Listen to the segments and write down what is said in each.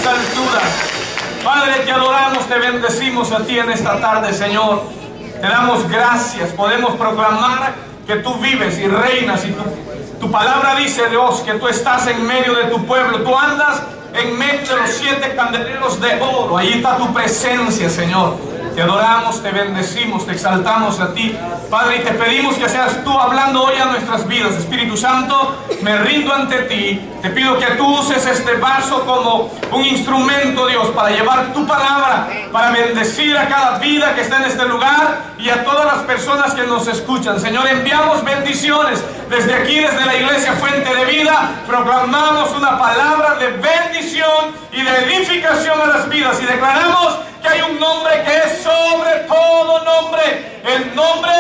alturas. Padre, te adoramos, te bendecimos a ti en esta tarde, Señor. Te damos gracias. Podemos proclamar que tú vives y reinas y tu palabra dice, Dios, que tú estás en medio de tu pueblo. Tú andas en medio de los 7 candeleros de oro. Ahí está tu presencia, Señor. Te adoramos, te bendecimos, te exaltamos a ti, Padre, y te pedimos que seas tú hablando hoy a nuestras vidas. Espíritu Santo, me rindo ante ti. Te pido que tú uses este vaso como un instrumento, Dios, para llevar tu palabra, para bendecir a cada vida que está en este lugar y a todas las personas que nos escuchan. Señor, enviamos bendiciones desde aquí, desde la iglesia Fuente de Vida. Proclamamos una palabra de bendición y de edificación a las vidas y declaramos que hay un nombre que es sobre todo nombre, el nombre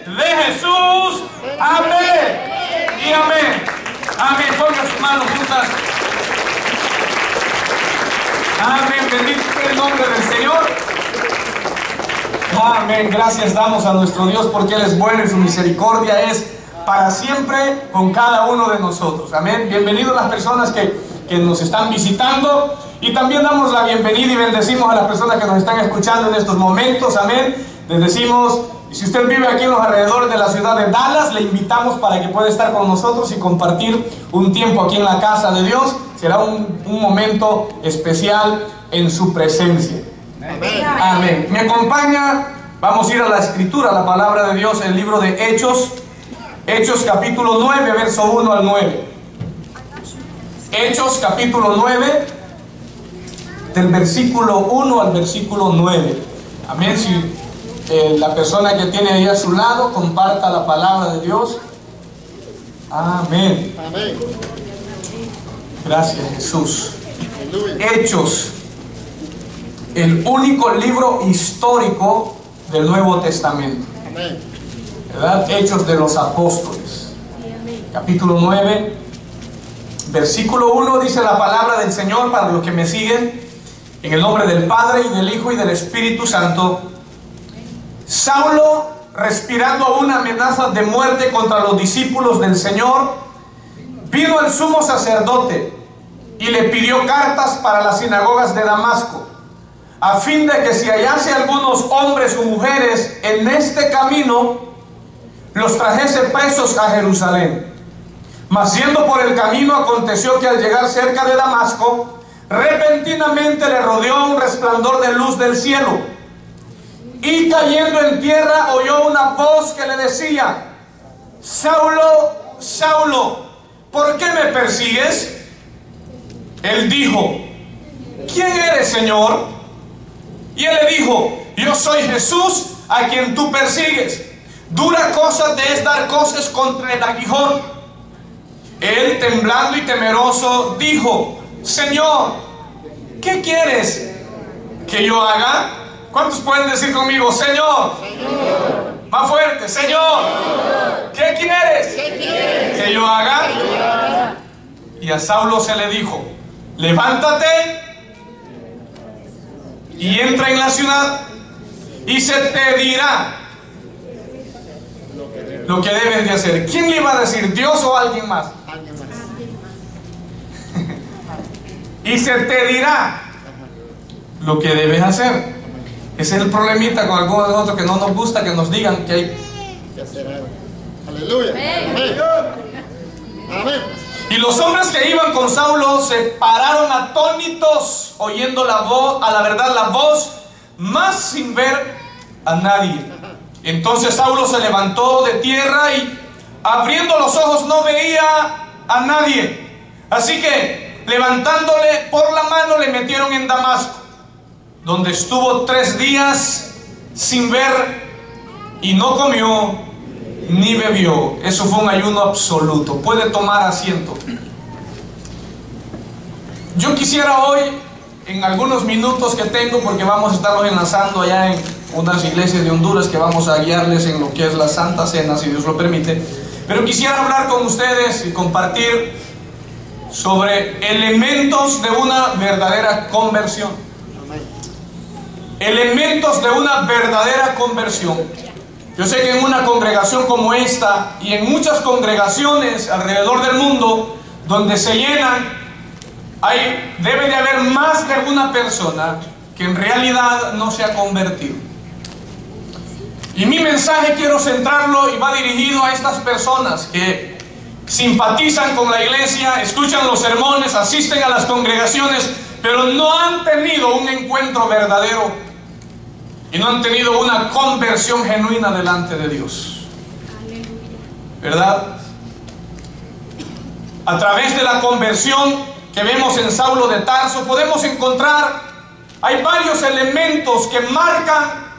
de Jesús. Amén y amén. Amén. Pongan sus manos juntas. Amén. Bendito sea el nombre del Señor. Amén. Gracias damos a nuestro Dios porque Él es bueno y su misericordia es para siempre con cada uno de nosotros. Amén. Bienvenidos las personas que nos están visitando. Y también damos la bienvenida y bendecimos a las personas que nos están escuchando en estos momentos. Amén. Les decimos, si usted vive aquí en los alrededores de la ciudad de Dallas, le invitamos para que pueda estar con nosotros y compartir un tiempo aquí en la casa de Dios. Será un momento especial en su presencia. Amén. Amén. Me acompaña, vamos a ir a la escritura, a la palabra de Dios, el libro de Hechos. Hechos capítulo 9, verso 1 al 9. Hechos capítulo 9. Del versículo 1 al versículo 9. Amén. Si la persona que tiene ahí a su lado comparta la palabra de Dios. Amén. Amén. Gracias, Jesús. Hechos, el único libro histórico del Nuevo Testamento. Amén. ¿Verdad? Hechos de los Apóstoles. Capítulo 9, versículo 1 dice la palabra del Señor para los que me siguen. En el nombre del Padre, y del Hijo, y del Espíritu Santo. Saulo, respirando una amenaza de muerte contra los discípulos del Señor, vino al sumo sacerdote y le pidió cartas para las sinagogas de Damasco, a fin de que si hallase algunos hombres o mujeres en este camino, los trajese presos a Jerusalén. Mas yendo por el camino, aconteció que al llegar cerca de Damasco, repentinamente le rodeó un resplandor de luz del cielo, y cayendo en tierra oyó una voz que le decía: Saulo, Saulo, ¿por qué me persigues? Él dijo: ¿quién eres, Señor? Y él le dijo: yo soy Jesús a quien tú persigues. Dura cosa te es dar cosas contra el aguijón. Él, temblando y temeroso, dijo: Señor, ¿qué quieres que yo haga? ¿Cuántos pueden decir conmigo: Señor? Señor. Más fuerte: Señor. Señor. ¿Qué quieres? ¿Qué quieres que yo haga? Y a Saulo se le dijo: levántate y entra en la ciudad, y se te dirá lo que debes de hacer. ¿Quién le iba a decir? ¿Dios o alguien más? Y se te dirá lo que debes hacer. Ese es el problemita con algunos de nosotros, que no nos gusta que nos digan que hay que hacer algo. Aleluya. Amén. Amén. Y los hombres que iban con Saulo se pararon atónitos, oyendo la voz, a la verdad la voz, mas sin ver a nadie. Entonces Saulo se levantó de tierra y abriendo los ojos no veía a nadie. Así que levantándole por la mano le metieron en Damasco, donde estuvo 3 días sin ver y no comió ni bebió. Eso fue un ayuno absoluto. Puede tomar asiento. Yo quisiera hoy, en algunos minutos que tengo, porque vamos a estarnos enlazando allá en unas iglesias de Honduras que vamos a guiarles en lo que es la Santa Cena, si Dios lo permite, pero quisiera hablar con ustedes y compartir sobre elementos de una verdadera conversión. Elementos de una verdadera conversión. Yo sé que en una congregación como esta y en muchas congregaciones alrededor del mundo donde se llenan, debe de haber más más de una persona que en realidad no se ha convertido. Y mi mensaje quiero centrarlo y va dirigido a estas personas que simpatizan con la iglesia, escuchan los sermones, asisten a las congregaciones, pero no han tenido un encuentro verdadero y no han tenido una conversión genuina delante de Dios. ¿Verdad? A través de la conversión que vemos en Saulo de Tarso podemos encontrar, hay varios elementos que marcan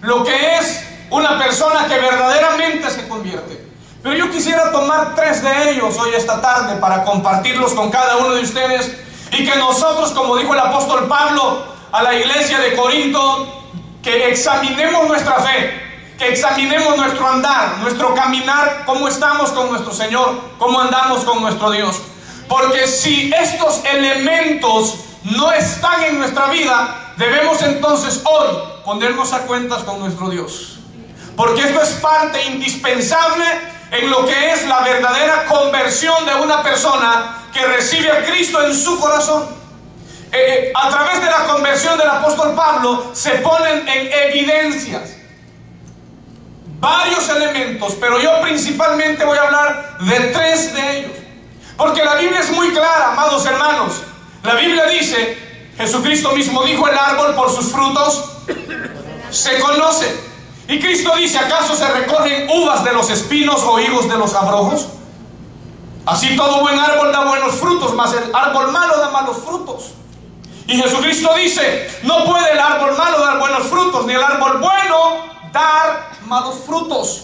lo que es una persona que verdaderamente se convierte. Pero yo quisiera tomar 3 de ellos hoy esta tarde para compartirlos con cada uno de ustedes, y que nosotros, como dijo el apóstol Pablo a la iglesia de Corinto, que examinemos nuestra fe, que examinemos nuestro andar, nuestro caminar, cómo estamos con nuestro Señor, cómo andamos con nuestro Dios. Porque si estos elementos no están en nuestra vida, debemos entonces hoy ponernos a cuentas con nuestro Dios. Porque esto es parte indispensable en lo que es la verdadera conversión de una persona que recibe a Cristo en su corazón. A través de la conversión del apóstol Pablo se ponen en evidencias varios elementos, pero yo principalmente voy a hablar de 3 de ellos. Porque la Biblia es muy clara, amados hermanos. La Biblia dice, Jesucristo mismo dijo, el árbol por sus frutos se conoce. Y Cristo dice, ¿acaso se recogen uvas de los espinos o higos de los abrojos? Así todo buen árbol da buenos frutos, mas el árbol malo da malos frutos. Y Jesucristo dice, no puede el árbol malo dar buenos frutos, ni el árbol bueno dar malos frutos.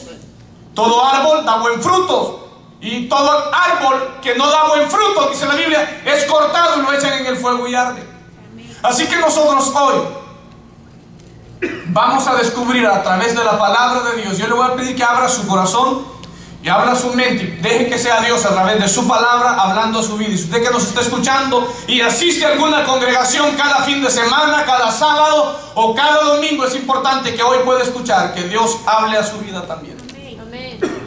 Todo árbol da buen fruto, y todo árbol que no da buen fruto, dice la Biblia, es cortado y lo echan en el fuego y arde. Así que nosotros hoy vamos a descubrir a través de la palabra de Dios. Yo le voy a pedir que abra su corazón y abra su mente, deje que sea Dios a través de su palabra hablando a su vida. Y usted que nos está escuchando y asiste a alguna congregación cada fin de semana, cada sábado o cada domingo, es importante que hoy pueda escuchar que Dios hable a su vida también.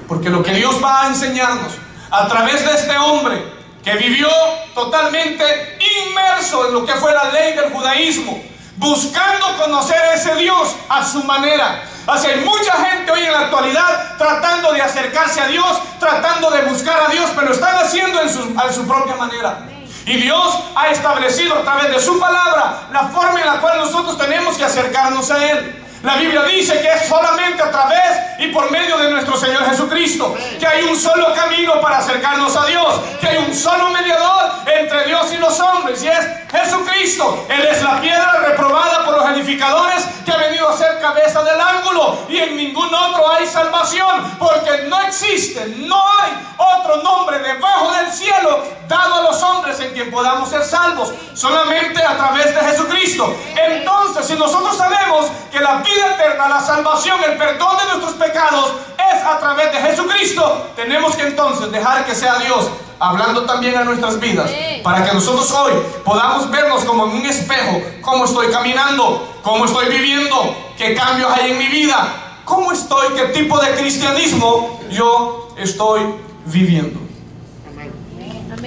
Porque lo que Dios va a enseñarnos a través de este hombre que vivió totalmente inmerso en lo que fue la ley del judaísmo, buscando conocer a ese Dios a su manera. Así hay mucha gente hoy en la actualidad tratando de acercarse a Dios, tratando de buscar a Dios, pero lo están haciendo a su propia manera. Y Dios ha establecido a través de su palabra la forma en la cual nosotros tenemos que acercarnos a Él. La Biblia dice que es solamente a través y por medio de nuestro Señor Jesucristo, que hay un solo camino para acercarnos a Dios, que hay un solo mediador entre Dios y los hombres, y es Jesucristo. Él es la piedra reprobada por los edificadores, que ha venido a ser cabeza del ángulo, y en ningún otro hay salvación, porque no existe, no hay otro nombre debajo del cielo dado a los hombres en quien podamos ser salvos, solamente a través de Jesucristo. Entonces, si nosotros sabemos que la vida eterna, la salvación, el perdón de nuestros pecados es a través de Jesucristo, tenemos que entonces dejar que sea Dios hablando también a nuestras vidas, para que nosotros hoy podamos vernos como en un espejo, cómo estoy caminando, cómo estoy viviendo, qué cambios hay en mi vida, cómo estoy, qué tipo de cristianismo yo estoy viviendo.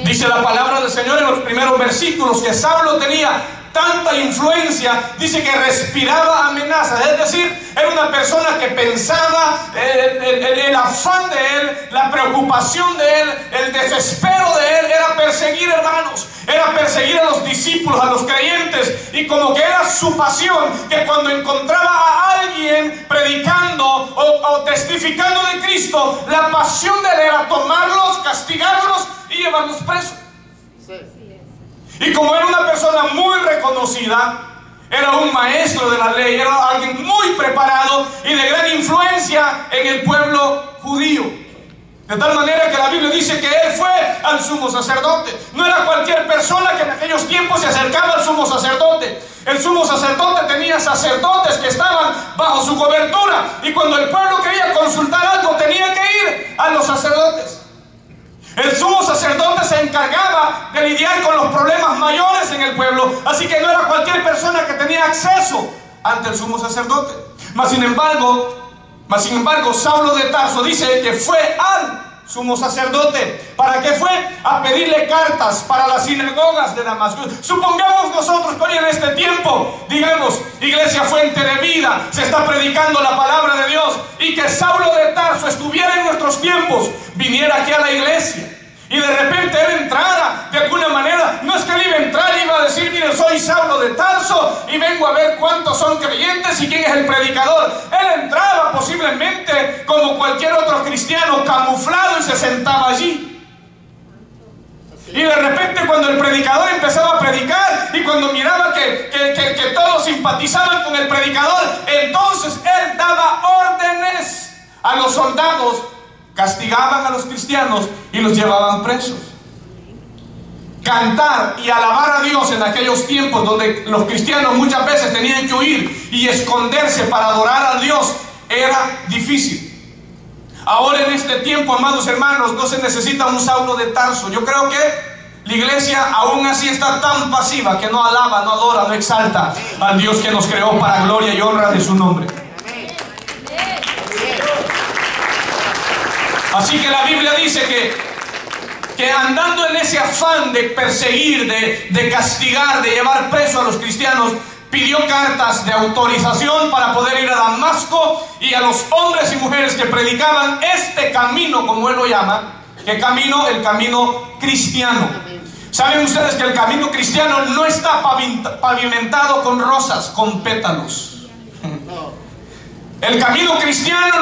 Dice la palabra del Señor en los primeros versículos que Saulo tenía tanta influencia, dice que respiraba amenazas, es decir, era una persona que pensaba, el afán de él, la preocupación de él, el desespero de él era perseguir hermanos, era perseguir a los discípulos, a los creyentes, y como que era su pasión, que cuando encontraba a alguien predicando o testificando de Cristo, la pasión de él era tomarlos, castigarlos y llevarlos presos. Y como era una persona muy reconocida, era un maestro de la ley, era alguien muy preparado y de gran influencia en el pueblo judío. De tal manera que la Biblia dice que él fue al sumo sacerdote. No era cualquier persona que en aquellos tiempos se acercaba al sumo sacerdote. El sumo sacerdote tenía sacerdotes que estaban bajo su cobertura, y cuando el pueblo quería consultar algo tenía que ir a los sacerdotes. El sumo sacerdote se encargaba de lidiar con los problemas mayores en el pueblo, así que no era cualquier persona que tenía acceso ante el sumo sacerdote. Mas sin embargo, Saulo de Tarso dice que fue al sumo sacerdote. ¿Para qué fue? A pedirle cartas para las sinagogas de Damasco. Supongamos nosotros que hoy en este tiempo, digamos, Iglesia Fuente de Vida, se está predicando la palabra de Dios, y que Saulo de Tarso estuviera en nuestros tiempos, viniera aquí a la iglesia, y de repente él entrara de alguna manera. No es que él iba a entrar y iba a decir: mire, soy Saulo de Tarso y vengo a ver cuántos son creyentes y quién es el predicador. Él entraba posiblemente como cualquier otro cristiano, camuflado, y se sentaba allí. Y de repente, cuando el predicador empezaba a predicar, y cuando miraba que todos simpatizaban con el predicador, entonces él daba órdenes a los soldados, castigaban a los cristianos y los llevaban presos. Cantar y alabar a Dios en aquellos tiempos, donde los cristianos muchas veces tenían que huir y esconderse para adorar a Dios, era difícil. Ahora, en este tiempo, amados hermanos, no se necesita un Saulo de Tarso. Yo creo que la iglesia aún así está tan pasiva que no alaba, no adora, no exalta al Dios que nos creó para gloria y honra de su nombre. Así que la Biblia dice que andando en ese afán de perseguir, de castigar, de llevar preso a los cristianos, pidió cartas de autorización para poder ir a Damasco, y a los hombres y mujeres que predicaban este camino, como él lo llama. ¿Qué camino? El camino cristiano. ¿Saben ustedes que el camino cristiano no está pavimentado con rosas, con pétalos? El camino cristiano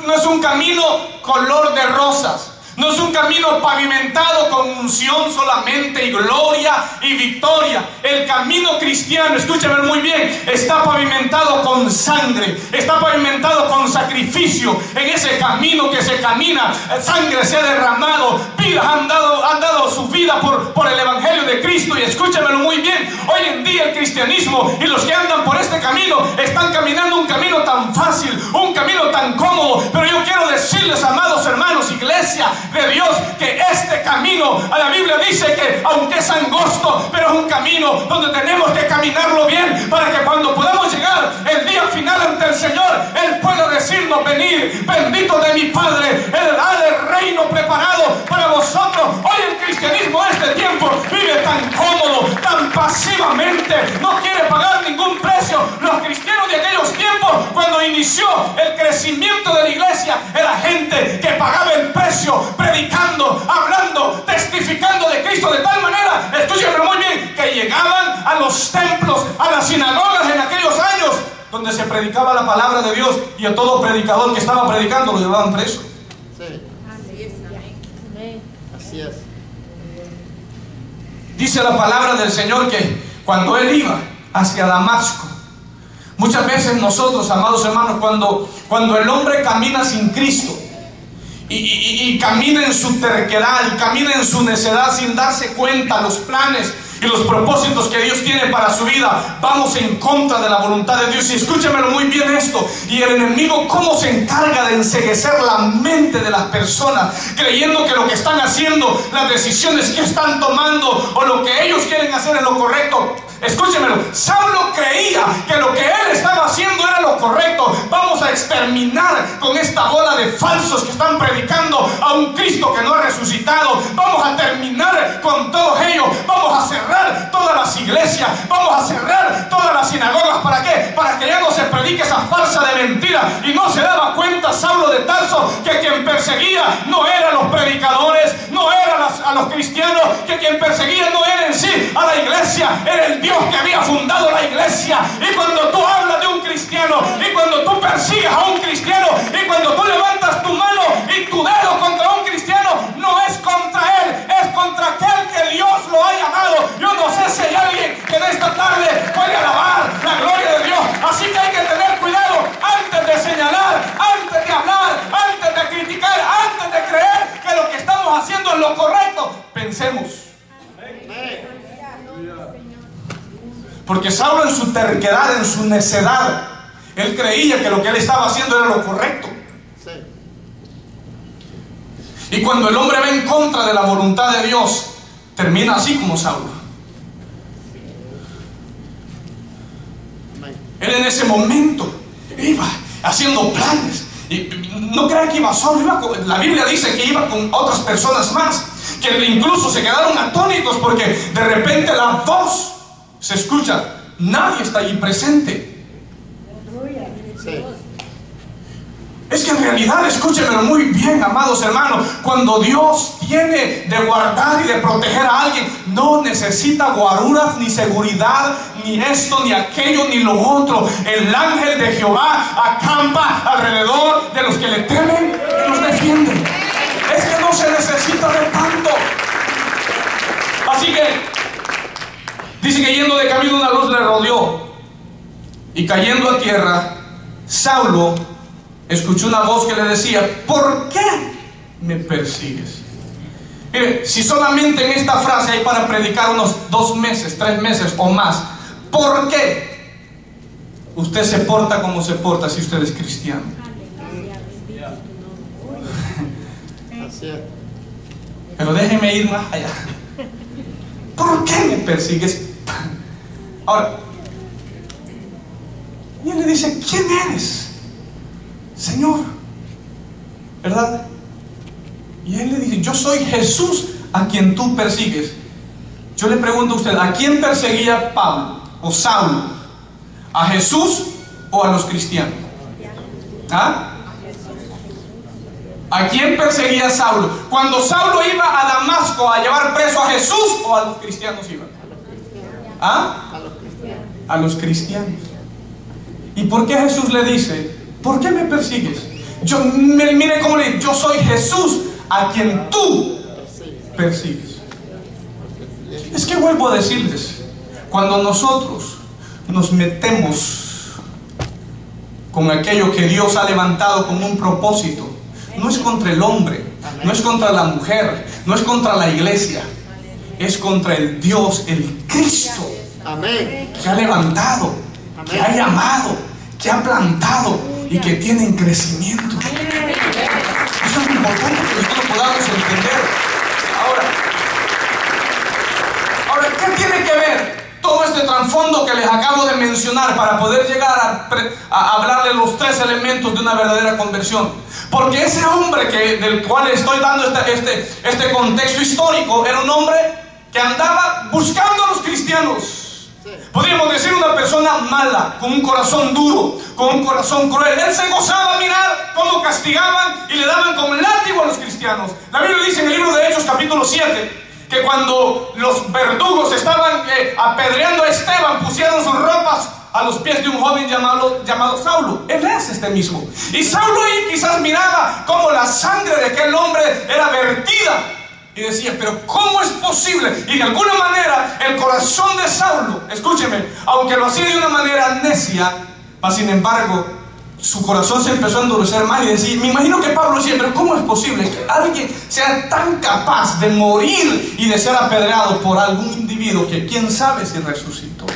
no es un camino color de rosas. No es un camino pavimentado con unción solamente, y gloria y victoria. El camino cristiano, escúchame muy bien, está pavimentado con sangre, está pavimentado con sacrificio. En ese camino que se camina, sangre se ha derramado, vidas han dado su vida por el evangelio de Cristo. Y escúchamelo muy bien, hoy en día el cristianismo y los que andan por este camino están caminando un camino tan fácil, un camino tan cómodo. Pero yo quiero decirles, amados hermanos, iglesia de Dios, que este camino, a la Biblia dice que aunque es angosto, pero es un camino donde tenemos que caminarlo bien, para que cuando podamos llegar el día final ante el Señor, Él pueda decirnos: venid, bendito de mi Padre, Él da el reino preparado para vosotros. Hoy el cristianismo de este tiempo vive tan cómodo, tan pasivamente, no quiere pagar ningún precio. Los cristianos de aquellos tiempos, cuando inició el crecimiento de la iglesia, era gente que pagaba el precio, predicando, hablando, testificando de Cristo, de tal manera, escúchenme muy bien, que llegaban a los templos, a las sinagogas en aquellos años, donde se predicaba la palabra de Dios, y a todo predicador que estaba predicando lo llevaban preso. Sí. Así es. Así es. Dice la palabra del Señor que cuando Él iba hacia Damasco, muchas veces nosotros, amados hermanos, cuando el hombre camina sin Cristo, y camina en su terquedad, y camina en su necedad, sin darse cuenta los planes y los propósitos que Dios tiene para su vida, vamos en contra de la voluntad de Dios. Y escúchamelo muy bien esto. Y el enemigo, cómo se encarga de enceguecer la mente de las personas, creyendo que lo que están haciendo, las decisiones que están tomando, o lo que ellos quieren hacer es lo correcto. Escúchemelo, Saulo creía que lo que él estaba haciendo era lo correcto. Vamos a exterminar con esta bola de falsos que están predicando a un Cristo que no ha resucitado. Vamos a terminar con todos ellos. Vamos a cerrar todas las iglesias, vamos a cerrar todas las sinagogas. ¿Para qué? Para que ya no se predique esa farsa de mentira. Y no se daba cuenta Saulo de Tarso que quien perseguía no eran los predicadores, no eran a los cristianos, que quien perseguía no era en sí a la iglesia, era el Dios que había fundado la iglesia. Y cuando tú hablas de un cristiano, y cuando tú persigues a un cristiano, y cuando tú levantas tu mano y tu dedo contra un cristiano, no es contra él, es contra aquel que Dios lo ha llamado. Yo no sé si hay alguien que en esta tarde puede alabar la gloria de Dios. Así que hay que tener cuidado antes de señalar, antes de hablar, antes de criticar, antes de creer que lo que estamos haciendo es lo correcto. Pensemos. Porque Saulo, en su terquedad, en su necedad, él creía que lo que él estaba haciendo era lo correcto. Y cuando el hombre va en contra de la voluntad de Dios, termina así como Saulo. Él en ese momento iba haciendo planes, Y no crean que iba solo, la Biblia dice que iba con otras personas más, que incluso se quedaron atónitos porque de repente la voz se escucha. Nadie está allí presente. Sí. Es que en realidad, escúchenmelo muy bien, amados hermanos, cuando Dios tiene de guardar y de proteger a alguien, no necesita guaruras, ni seguridad, ni esto, ni aquello, ni lo otro. El ángel de Jehová acampa alrededor de los que le temen y los defienden. Es que no se necesita de tanto. Así que dice que yendo de camino una luz le rodeó, y cayendo a tierra, Saulo escuchó una voz que le decía: ¿por qué me persigues? Mire, si solamente en esta frase hay para predicar unos 2 meses, 3 meses o más, ¿por qué usted se porta como se porta si usted es cristiano? Así es. Pero déjeme ir más allá. ¿Por qué me persigues? Ahora, y él le dice: ¿quién eres, Señor? ¿Verdad? Y él le dice: yo soy Jesús a quien tú persigues. Yo le pregunto a usted: ¿a quién perseguía Pablo o Saulo? ¿A Jesús o a los cristianos? ¿Ah? ¿A quién perseguía Saulo? Cuando Saulo iba a Damasco a llevar preso a Jesús, ¿o a los cristianos iba? ¿Ah? A los cristianos. A los cristianos. ¿Y por qué Jesús le dice: ¿por qué me persigues? Mire cómo le dice: yo soy Jesús a quien tú persigues. Es que vuelvo a decirles, cuando nosotros nos metemos con aquello que Dios ha levantado como un propósito, no es contra el hombre, no es contra la mujer, no es contra la iglesia, es contra el Dios, el Cristo. Amén. Que ha levantado, que ha llamado, que ha plantado y que tiene en crecimiento. Eso es lo importante que nosotros podamos entender. Ahora, ¿qué tiene que ver todo este trasfondo que les acabo de mencionar para poder llegar a hablarle los 3 elementos de una verdadera conversión? Porque ese hombre del cual estoy dando este contexto histórico era un hombre que andaba buscando a los cristianos. Podríamos decir una persona mala, con un corazón duro, con un corazón cruel. Él se gozaba a mirar cómo castigaban y le daban con látigo a los cristianos. La Biblia dice en el libro de Hechos capítulo 7 que cuando los verdugos estaban apedreando a Esteban, pusieron sus ropas a los pies de un joven llamado Saulo. Él es este mismo. Y Saulo ahí quizás miraba cómo la sangre de aquel hombre era vertida y decía: pero ¿cómo es posible? Y de alguna manera el corazón de Saulo, escúcheme, aunque lo hacía de una manera necia, mas sin embargo su corazón se empezó a endurecer más y decía, me imagino que Pablo decía: pero ¿cómo es posible que alguien sea tan capaz de morir y de ser apedreado por algún individuo que quién sabe si resucitó?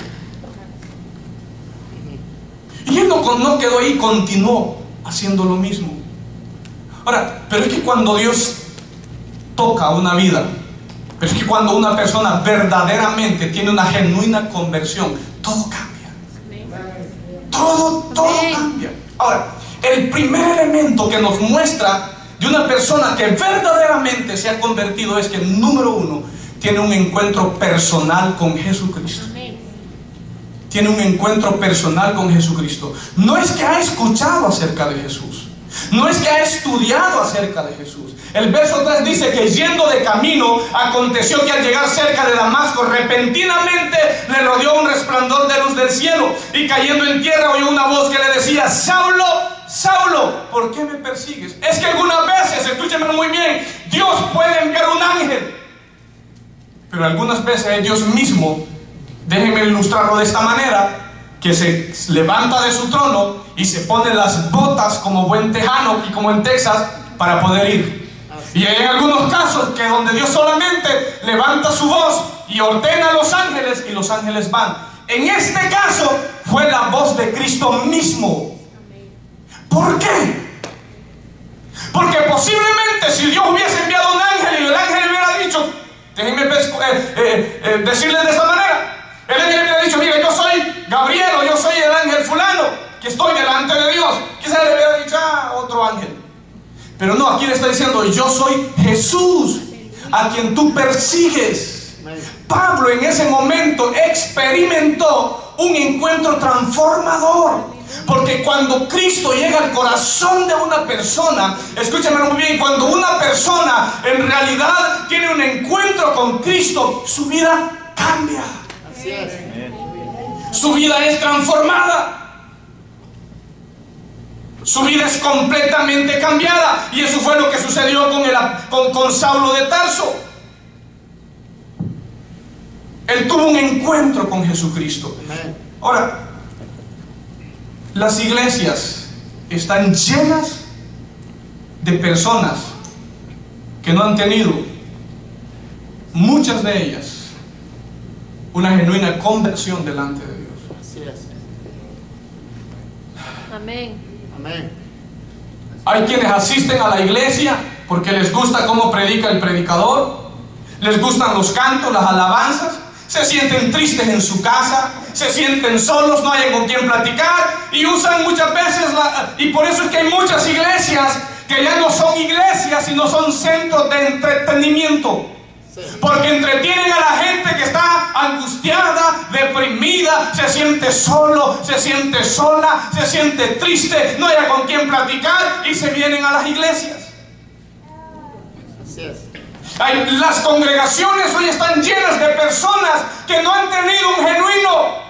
Y él no quedó ahí, continuó haciendo lo mismo. Ahora, pero es que cuando Dios toca una vida, pero es que cuando una persona verdaderamente tiene una genuina conversión, todo cambia. Todo cambia. Ahora, el primer elemento que nos muestra de una persona que verdaderamente se ha convertido es que, número 1, tiene un encuentro personal con Jesucristo. Tiene un encuentro personal con Jesucristo. No es que ha escuchado acerca de Jesús, no es que ha estudiado acerca de Jesús. El verso 3 dice que yendo de camino, aconteció que al llegar cerca de Damasco, repentinamente le rodeó un resplandor de luz del cielo, y cayendo en tierra oyó una voz que le decía: Saulo, Saulo, ¿por qué me persigues? Es que algunas veces, escúchenme muy bien, Dios puede enviar un ángel, pero algunas veces es Dios mismo. Déjenme ilustrarlo de esta manera, que se levanta de su trono y se pone las botas como buen tejano y como en Texas para poder ir. Y hay algunos casos que donde Dios solamente levanta su voz y ordena a los ángeles y los ángeles van. En este caso fue la voz de Cristo mismo. ¿Por qué? Porque posiblemente si Dios hubiese enviado un ángel y el ángel hubiera dicho, déjenme decirles de esta manera, el ángel hubiera dicho: mire, yo soy Gabriel, o yo soy el ángel fulano, que estoy delante de Dios. Quizás le hubiera dicho: otro otro ángel. Pero no, aquí le está diciendo: yo soy Jesús, a quien tú persigues. Pablo en ese momento experimentó un encuentro transformador. Porque cuando Cristo llega al corazón de una persona, escúchame muy bien, cuando una persona en realidad tiene un encuentro con Cristo, su vida cambia. Así es. Su vida es transformada. Su vida es completamente cambiada. Y eso fue lo que sucedió con Saulo de Tarso. Él tuvo un encuentro con Jesucristo. Ahora, las iglesias están llenas de personas que no han tenido, muchas de ellas, una genuina conversión delante de Dios. Así es. Amén. Amén. Hay quienes asisten a la iglesia porque les gusta cómo predica el predicador, les gustan los cantos, las alabanzas, se sienten tristes en su casa, se sienten solos, no hay con quien platicar, y usan muchas veces y por eso es que hay muchas iglesias que ya no son iglesias, sino son centros de entretenimiento. Porque entretienen a la gente que está angustiada, deprimida, se siente solo, se siente sola, se siente triste, no hay con quien platicar, y se vienen a las iglesias. Así es. Las congregaciones hoy están llenas de personas que no han tenido un genuino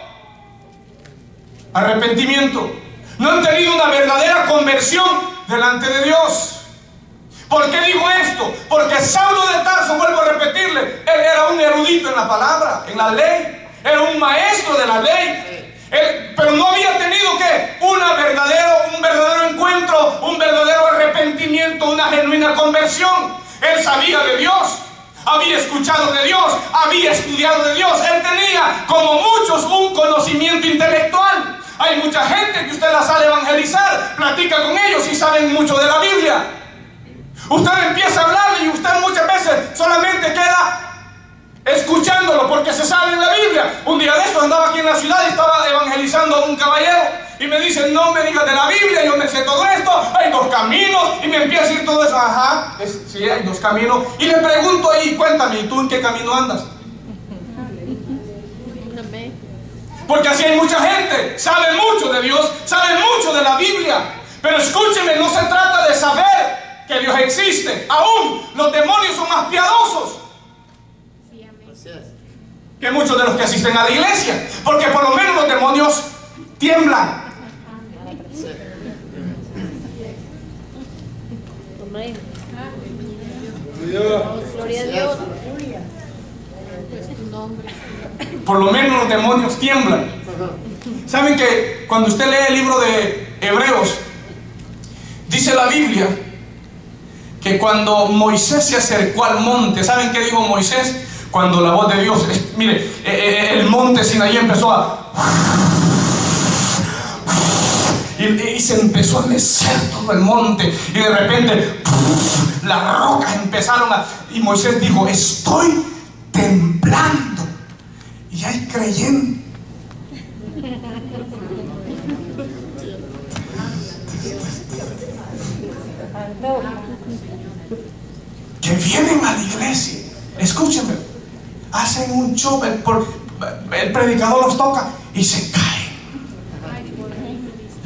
arrepentimiento, no han tenido una verdadera conversión delante de Dios. ¿Por qué digo esto? Porque Saulo de Tarso, vuelvo a repetirle, él era un erudito en la palabra, en la ley, era un maestro de la ley, pero no había tenido un verdadero encuentro, un verdadero arrepentimiento, una genuina conversión. Él sabía de Dios, había escuchado de Dios, había estudiado de Dios, él tenía, como muchos, un conocimiento intelectual. Hay mucha gente que usted la sale a evangelizar, platica con ellos y saben mucho de la Biblia. Usted empieza a hablarle y usted muchas veces solamente queda escuchándolo porque se sabe en la Biblia. Un día de estos andaba aquí en la ciudad y estaba evangelizando a un caballero y me dice: no me digas de la Biblia, yo me sé todo esto, hay dos caminos, y me empieza a decir todo eso. Ajá, sí, hay dos caminos. Y le pregunto ahí: cuéntame, ¿y tú en qué camino andas? Porque así hay mucha gente, sabe mucho de Dios, sabe mucho de la Biblia, pero escúcheme, no se trata de saber que Dios existe. Aún los demonios son más piadosos que muchos de los que asisten a la iglesia, porque por lo menos los demonios tiemblan. Amén. Gloria a Dios. Es tu nombre. Por lo menos los demonios tiemblan. ¿Saben que cuando usted lee el libro de Hebreos, dice la Biblia que cuando Moisés se acercó al monte, ¿saben qué dijo Moisés? Cuando la voz de Dios, mire, el monte Sinaí empezó y se empezó a mecer todo el monte, y de repente las rocas empezaron y Moisés dijo: estoy temblando. Y hay creyentes que vienen a la iglesia, escúchenme, hacen un show, el predicador los toca y se caen,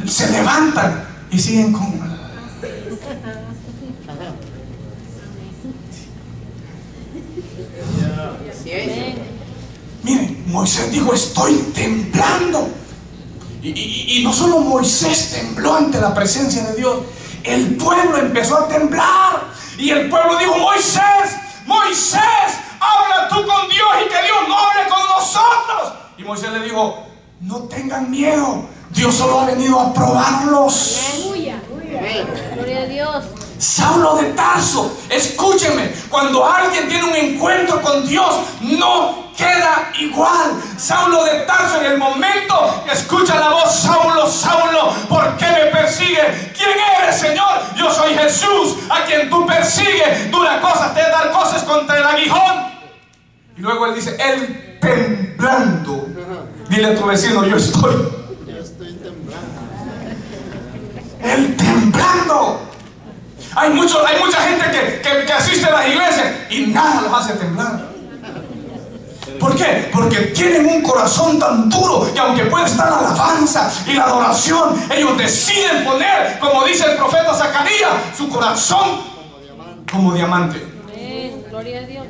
se levantan y siguen con... Miren, Moisés dijo: estoy temblando. Y no solo Moisés tembló ante la presencia de Dios, el pueblo empezó a temblar. Y el pueblo dijo: Moisés, Moisés, habla tú con Dios y que Dios no hable con nosotros. Y Moisés le dijo: no tengan miedo, Dios solo ha venido a probarlos. Aleluya. Gloria a Dios. Saulo de Tarso, escúcheme, cuando alguien tiene un encuentro con Dios, no queda igual. Saulo de Tarso, en el momento que escucha la voz: Saulo, Saulo, ¿por qué me persigues? ¿Quién eres, Señor? Yo soy Jesús, a quien tú persigues. Dura cosas te dar cosas contra el aguijón. Y luego él dice: él temblando. Dile a tu vecino: yo estoy temblando. él temblando. Hay mucha gente que asiste a las iglesias y nada los hace temblar. ¿Por qué? Porque tienen un corazón tan duro que aunque puede estar la alabanza y la adoración, ellos deciden poner, como dice el profeta Zacarías, su corazón como diamante. Gloria a Dios.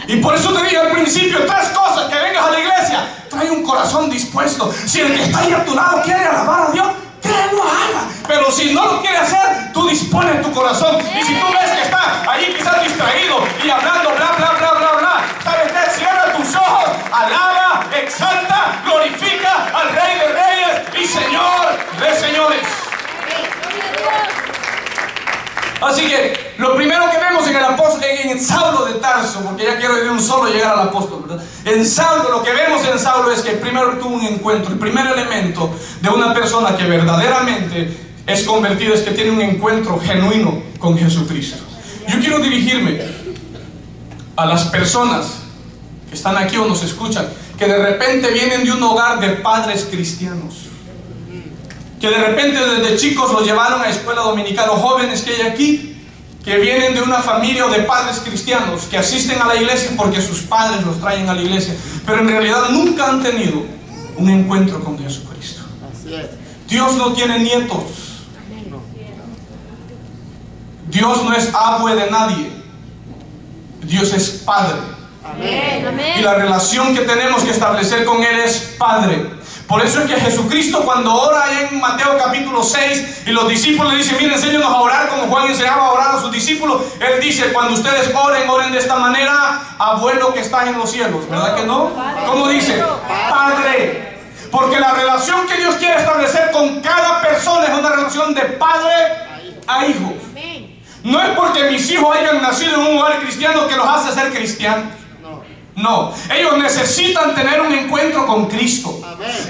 Y por eso te dije al principio 3 cosas: que vengas a la iglesia, trae un corazón dispuesto. Si el que está ahí a tu lado quiere alabar a Dios, que lo haga. Pero si no lo quiere hacer, tú dispones tu corazón. Y si tú ves que está ahí quizás distraído y hablando bla bla bla bla bla, ¿sabes qué? Cierra tus ojos, alaba, exalta, glorifica al Rey de Reyes y Señor de Señores. Así que lo primero que vemos en el apóstol, en Saulo de Tarso, porque ya quiero de un solo llegar al apóstol, ¿verdad? En Saulo, lo que vemos en Saulo es que primero tuvo un encuentro. El primer elemento de una persona que verdaderamente es convertida es que tiene un encuentro genuino con Jesucristo. Yo quiero dirigirme a las personas que están aquí o nos escuchan, que de repente vienen de un hogar de padres cristianos, que de repente desde chicos los llevaron a escuela dominical, o jóvenes que hay aquí que vienen de una familia o de padres cristianos que asisten a la iglesia porque sus padres los traen a la iglesia, pero en realidad nunca han tenido un encuentro con Jesucristo. Así es. Dios no tiene nietos. Dios no es abue de nadie. Dios es Padre. Amén. Y la relación que tenemos que establecer con Él es Padre. Por eso es que Jesucristo, cuando ora en Mateo capítulo 6 y los discípulos le dicen: miren, enséñanos a orar como Juan enseñaba a orar a sus discípulos, Él dice: cuando ustedes oren, oren de esta manera: abuelo que estás en los cielos. ¿Verdad que no? ¿Cómo dice? Padre. Porque la relación que Dios quiere establecer con cada persona es una relación de padre a hijo. No es porque mis hijos hayan nacido en un hogar cristiano que los hace ser cristianos. No, ellos necesitan tener un encuentro con Cristo.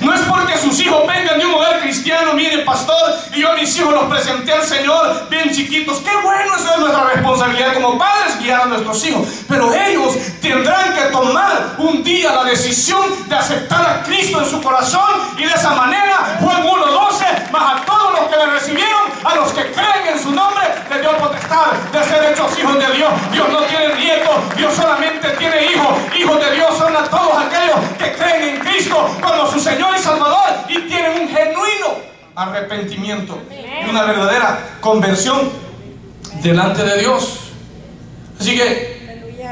No es porque sus hijos vengan de un hogar cristiano: mire, pastor, y yo a mis hijos los presenté al Señor bien chiquitos. Qué bueno, eso es nuestra responsabilidad como padres, guiar a nuestros hijos. Pero ellos tendrán que tomar un día la decisión de aceptar a Cristo en su corazón, y de esa manera Juan 1:12: mas a todos los que le recibieron, a los que creen en su nombre, les dio potestad de ser hechos hijos de Dios. Dios no tiene nietos, Dios solamente tiene hijos. Hijos de Dios son a todos aquellos que creen en Cristo como su Señor y Salvador y tienen un genuino arrepentimiento y una verdadera conversión delante de Dios. Así que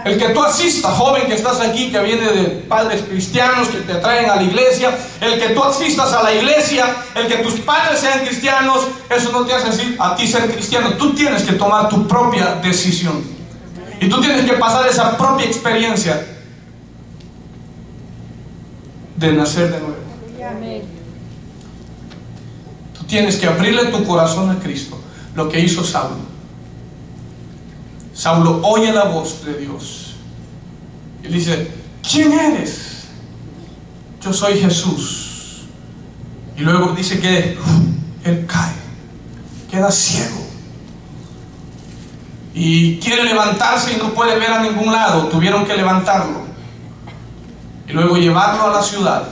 el que tú asistas, joven que estás aquí, que viene de padres cristianos que te traen a la iglesia, el que tú asistas a la iglesia, el que tus padres sean cristianos, eso no te hace decir a ti ser cristiano. Tú tienes que tomar tu propia decisión y tú tienes que pasar esa propia experiencia de nacer de nuevo. Tú tienes que abrirle tu corazón a Cristo. Lo que hizo Saulo. Saulo oye la voz de Dios y le dice: ¿quién eres? Yo soy Jesús. Y luego dice que él cae, queda ciego y quiere levantarse y no puede ver a ningún lado. Tuvieron que levantarlo y luego llevarlo a la ciudad.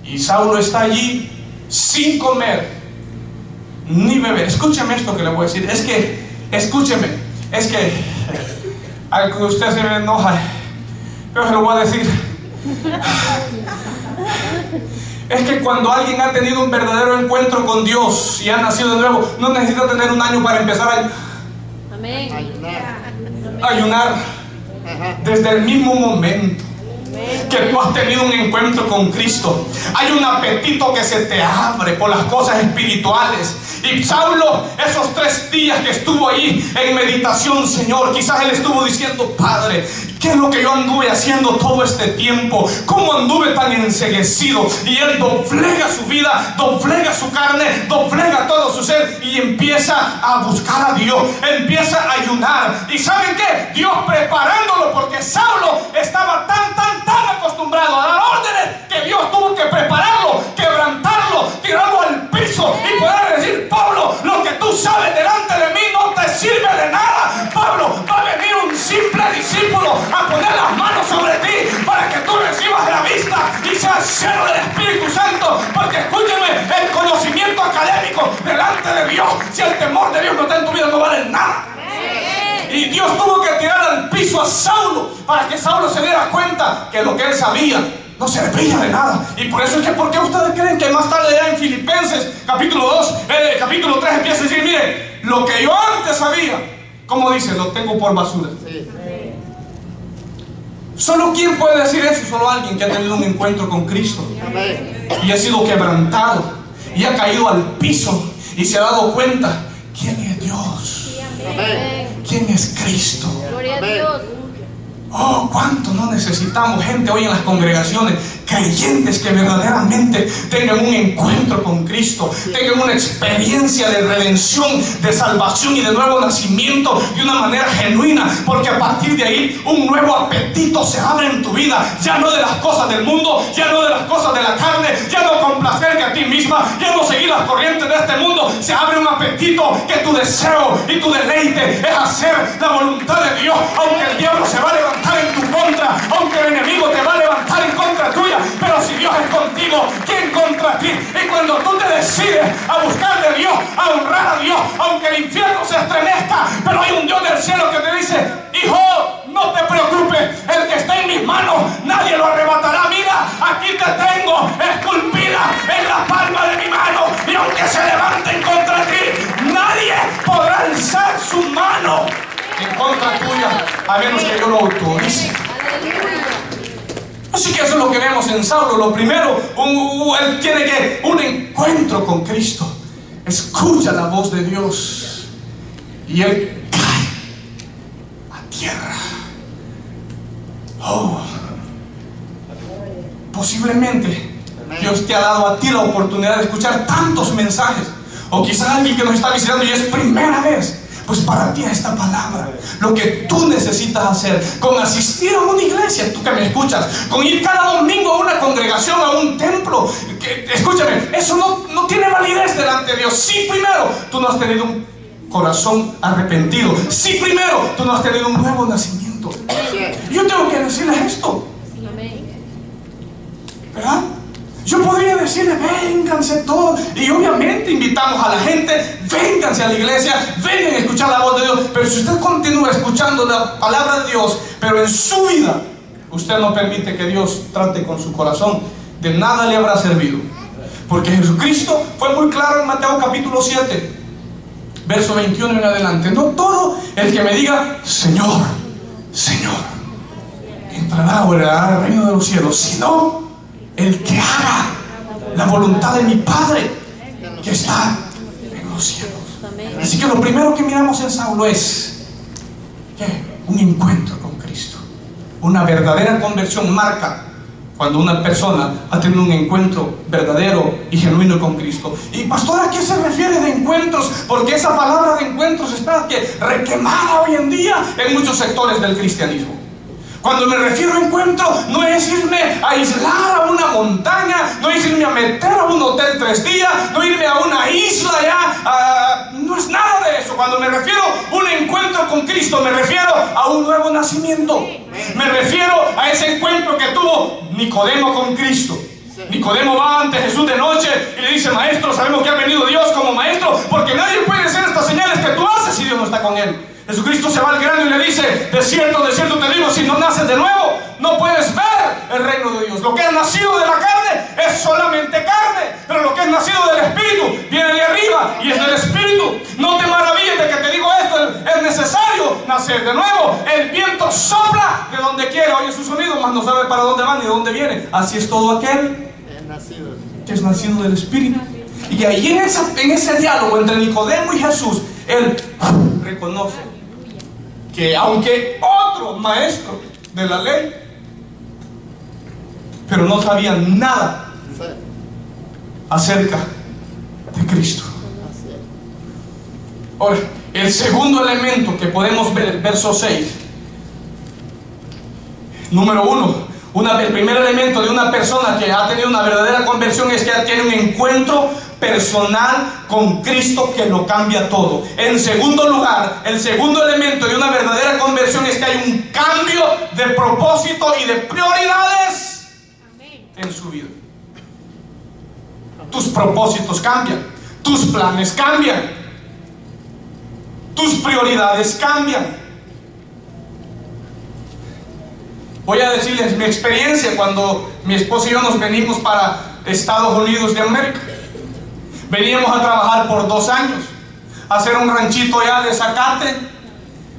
Y Saulo está allí sin comer ni beber. Escúcheme esto que le voy a decir. Escúcheme. Es que al que usted se me enoja, pero se lo voy a decir. Es que cuando alguien ha tenido un verdadero encuentro con Dios y ha nacido de nuevo, no necesita tener un año para empezar a ayunar. Desde el mismo momento que tú has tenido un encuentro con Cristo, hay un apetito que se te abre por las cosas espirituales. Y Saulo, esos 3 días que estuvo ahí en meditación, Señor, quizás él estuvo diciendo: Padre, ¿qué es lo que yo anduve haciendo todo este tiempo? ¿Cómo anduve tan enceguecido? Y él doblega su vida, doblega su carne, doblega todo su ser y empieza a buscar a Dios, empieza a ayunar. ¿Y saben qué? Dios preparándolo, porque Saulo estaba tan acostumbrado a dar órdenes que Dios tuvo que prepararlo, quebrantarlo, tirarlo al piso y poder decir: Pablo, lo que tú sabes delante de mí no te sirve de nada. Pablo, va a venir un simple discípulo a poner las manos sobre ti para que tú recibas la vista y seas lleno del Espíritu Santo. Porque escúcheme, el conocimiento académico delante de Dios, si el temor de Dios no está en tu vida, no vale nada. Dios tuvo que tirar al piso a Saulo para que Saulo se diera cuenta que lo que él sabía no servía de nada. Y por eso es que, ¿por qué ustedes creen que más tarde ya en Filipenses capítulo 2, capítulo 3 empieza a decir, mire, lo que yo antes sabía, como dice, lo tengo por basura? Sí. Solo ¿quién puede decir eso? Solo alguien que ha tenido un encuentro con Cristo Amén. y ha sido quebrantado y ha caído al piso y se ha dado cuenta quién es Dios, Amén. quién es Cristo. Gloria a Amén. Dios. Oh, cuánto no necesitamos gente hoy en las congregaciones, creyentes que verdaderamente tengan un encuentro con Cristo, tengan una experiencia de redención, de salvación y de nuevo nacimiento de una manera genuina, porque a partir de ahí un nuevo apetito se abre en tu vida, ya no de las cosas del mundo, ya no de las cosas de la carne, ya no complacerte a ti misma, ya no seguir las corrientes de este mundo. Se abre un apetito que tu deseo y tu deleite es hacer la voluntad de Dios, aunque el diablo se va a levantar en tu contra, aunque el enemigo te va a levantar en contra tuya, pero si Dios es contigo, ¿quién contra ti? Y cuando tú te decides a buscar de Dios, a honrar a Dios, aunque el infierno se estremezca, pero hay un Dios del cielo que te dice, hijo, no te preocupes, el que está en mis manos nadie lo arrebatará. Mira, aquí te tengo esculpida en la palma de mi mano, y aunque se levanten contra ti, nadie podrá alzar su mano en contra tuya, a menos que yo lo autorice. Así que eso es lo que vemos en Saulo. Lo primero, él tiene que un encuentro con Cristo. Escucha la voz de Dios y él cae a tierra. Oh, posiblemente Dios te ha dado a ti la oportunidad de escuchar tantos mensajes, o quizás alguien que nos está visitando y es primera vez. Pues para ti esta palabra, lo que tú necesitas hacer, con asistir a una iglesia, tú que me escuchas, con ir cada domingo a una congregación, a un templo, escúchame, eso no tiene validez delante de Dios. Si primero tú no has tenido un corazón arrepentido, si primero tú no has tenido un nuevo nacimiento. Yo tengo que decirles esto, ¿verdad? Yo podría decirle, vénganse todos, y obviamente invitamos a la gente, vénganse a la iglesia, vengan a escuchar la voz de Dios. Pero si usted continúa escuchando la palabra de Dios, pero en su vida usted no permite que Dios trate con su corazón, de nada le habrá servido. Porque Jesucristo fue muy claro en Mateo capítulo 7, verso 21 en adelante: no todo el que me diga Señor, Señor, entrará o heredará el reino de los cielos, sino el que haga la voluntad de mi Padre que está en los cielos. Así que lo primero que miramos en Saulo es un encuentro con Cristo. Una verdadera conversión marca cuando una persona ha tenido un encuentro verdadero y genuino con Cristo. Y pastor, ¿a qué se refiere de encuentros? Porque esa palabra de encuentros está requemada hoy en día en muchos sectores del cristianismo. Cuando me refiero a encuentro, no es irme a aislar a una montaña, no es irme a meter a un hotel 3 días, no irme a una isla ya, no es nada de eso. Cuando me refiero a un encuentro con Cristo, me refiero a un nuevo nacimiento. Me refiero a ese encuentro que tuvo Nicodemo con Cristo. Nicodemo va ante Jesús de noche y le dice: maestro, sabemos que ha venido Dios como maestro, porque nadie puede hacer estas señales que tú haces si Dios no está con él. Jesucristo se va al grano y le dice: de cierto te digo, si no naces de nuevo, no puedes ver el reino de Dios. Lo que es nacido de la carne es solamente carne, pero lo que es nacido del Espíritu viene de arriba y es del Espíritu. No te maravilles de que te digo esto, es necesario nacer de nuevo. El viento sopla de donde quiere, oye su sonido, mas no sabe para dónde va ni de dónde viene. Así es todo aquel que es nacido del Espíritu. Y ahí en ese diálogo entre Nicodemo y Jesús, él reconoce que aunque otro maestro de la ley, pero no sabía nada acerca de Cristo. Ahora, el segundo elemento que podemos ver, verso 6, número 1, el primer elemento de una persona que ha tenido una verdadera conversión es que tiene un encuentro personal con Cristo que lo cambia todo. En segundo lugar, el segundo elemento de una verdadera conversión es que hay un cambio de propósito y de prioridades en su vida. Tus propósitos cambian, tus planes cambian, tus prioridades cambian. Voy a decirles mi experiencia cuando mi esposa y yo nos venimos para Estados Unidos de América. Veníamos a trabajar por 2 años, a hacer un ranchito allá de zacate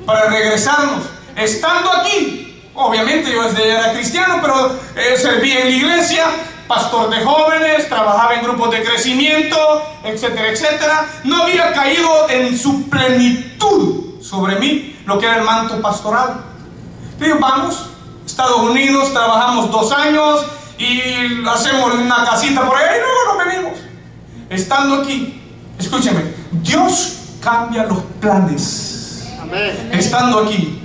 para regresarnos. Estando aquí, obviamente yo desde era cristiano, pero servía en la iglesia, pastor de jóvenes, trabajaba en grupos de crecimiento, etcétera, etcétera. No había caído en su plenitud sobre mí lo que era el manto pastoral. Digo, vamos, Estados Unidos, trabajamos 2 años y hacemos una casita por ahí y luego nos venimos. Estando aquí, escúcheme, Dios cambia los planes. Amén. Estando aquí,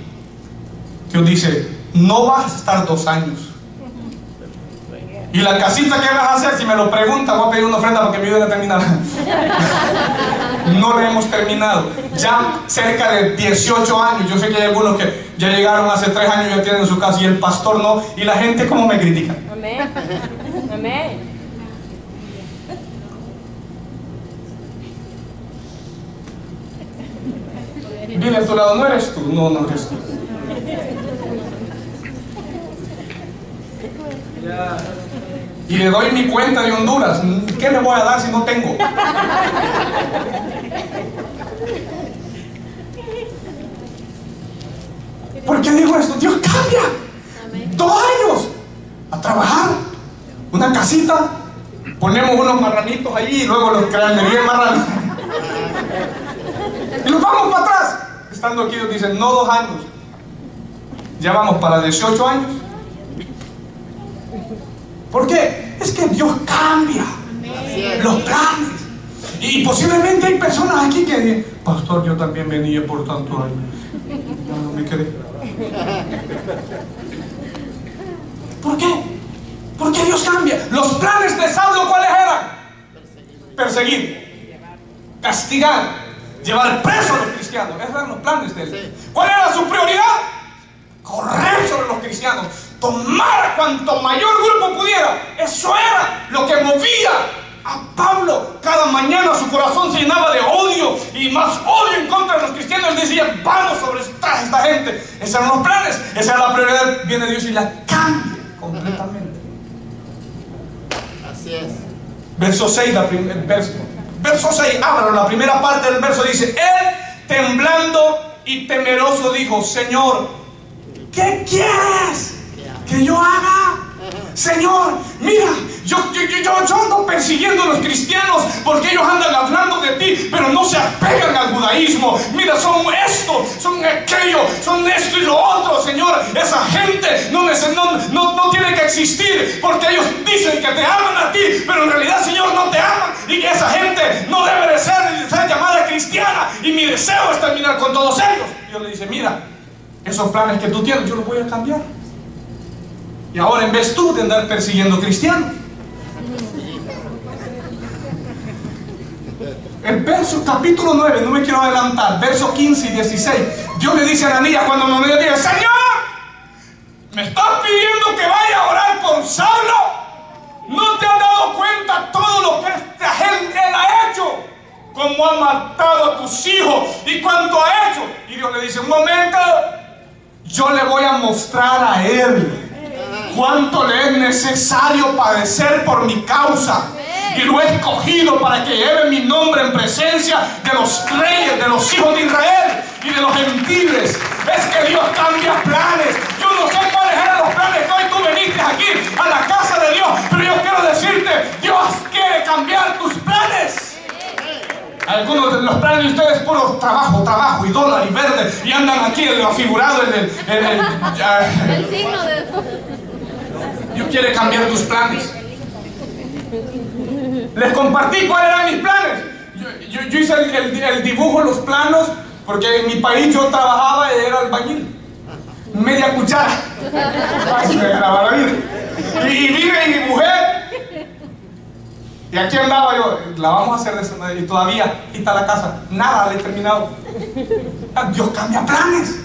Dios dice, no vas a estar 2 años. Y la casita que vas a hacer, si me lo pregunta, voy a pedir una ofrenda porque me ayuden a terminar. No la hemos terminado. Ya cerca de 18 años. Yo sé que hay algunos que ya llegaron hace 3 años y ya tienen su casa y el pastor no. Y la gente como me critica. Amén. Amén. Dile a tu lado, no eres tú. No, no eres tú. Y le doy mi cuenta de Honduras. ¿Qué le voy a dar si no tengo? ¿Por qué digo esto? Dios cambia. 2 años a trabajar, una casita, ponemos unos marranitos allí y luego los creanería marranos y los vamos para atrás. Estando aquí Dios dice, no 2 años, ya vamos para 18 años. ¿Por qué? Es que Dios cambia los planes. Y posiblemente hay personas aquí que dicen, pastor, yo también venía por tantos años, no me quedé. ¿Por qué? Porque Dios cambia. Los planes de Saulo, ¿cuáles eran? Perseguir, castigar, llevar presos a los cristianos. Esos eran los planes de él. ¿Cuál era su prioridad? Correr sobre los cristianos, tomar cuanto mayor grupo pudiera. Eso era lo que movía a Pablo. Cada mañana su corazón se llenaba de odio y más odio en contra de los cristianos. Él decía, vamos sobre esta gente. Esos eran los planes, esa era la prioridad. Viene Dios y la cambia completamente. Así es. Verso 6, verso 6, ábralo, la primera parte del verso dice, él temblando y temeroso dijo, Señor, ¿qué quieres que yo haga? Señor, mira, yo ando persiguiendo a los cristianos porque ellos andan hablando de ti, pero no se apegan al judaísmo. Mira, son esto, son aquello, son esto y lo otro, Señor. Esa gente no tiene que existir porque ellos dicen que te aman a ti, pero en realidad, Señor, no te aman. Y que esa gente no debe de ser llamada cristiana. Y mi deseo es terminar con todos ellos. Dios le dice, mira, esos planes que tú tienes, yo los voy a cambiar. Y ahora en vez tú de andar persiguiendo cristianos, el verso, capítulo 9, no me quiero adelantar, versos 15 y 16, Dios le dice a Ananías cuando Ananías dice, Señor, ¿me estás pidiendo que vaya a orar por Saulo? ¿No te has dado cuenta todo lo que esta gente él ha hecho? Cómo ha matado a tus hijos y cuánto ha hecho. Y Dios le dice, un momento, yo le voy a mostrar a él cuánto le es necesario padecer por mi causa. Y lo he escogido para que lleve mi nombre en presencia de los reyes, de los hijos de Israel y de los gentiles. Es que Dios cambia planes. Yo no sé cuáles eran los planes que hoy tú veniste aquí a la casa de Dios, pero yo quiero decirte, Dios quiere cambiar tus planes. Algunos de los planes de ustedes puro trabajo y dólar y verde y andan aquí en lo figurado en El signo de... Dios quiere cambiar tus planes. Les compartí cuáles eran mis planes. Yo hice el dibujo, los planos, porque en mi país yo trabajaba y era albañil. Media cuchara. Y vine y dibujé. Y aquí andaba yo, la vamos a hacer de esa manera. Y todavía, quita la casa. Nada le he terminado. Dios cambia planes.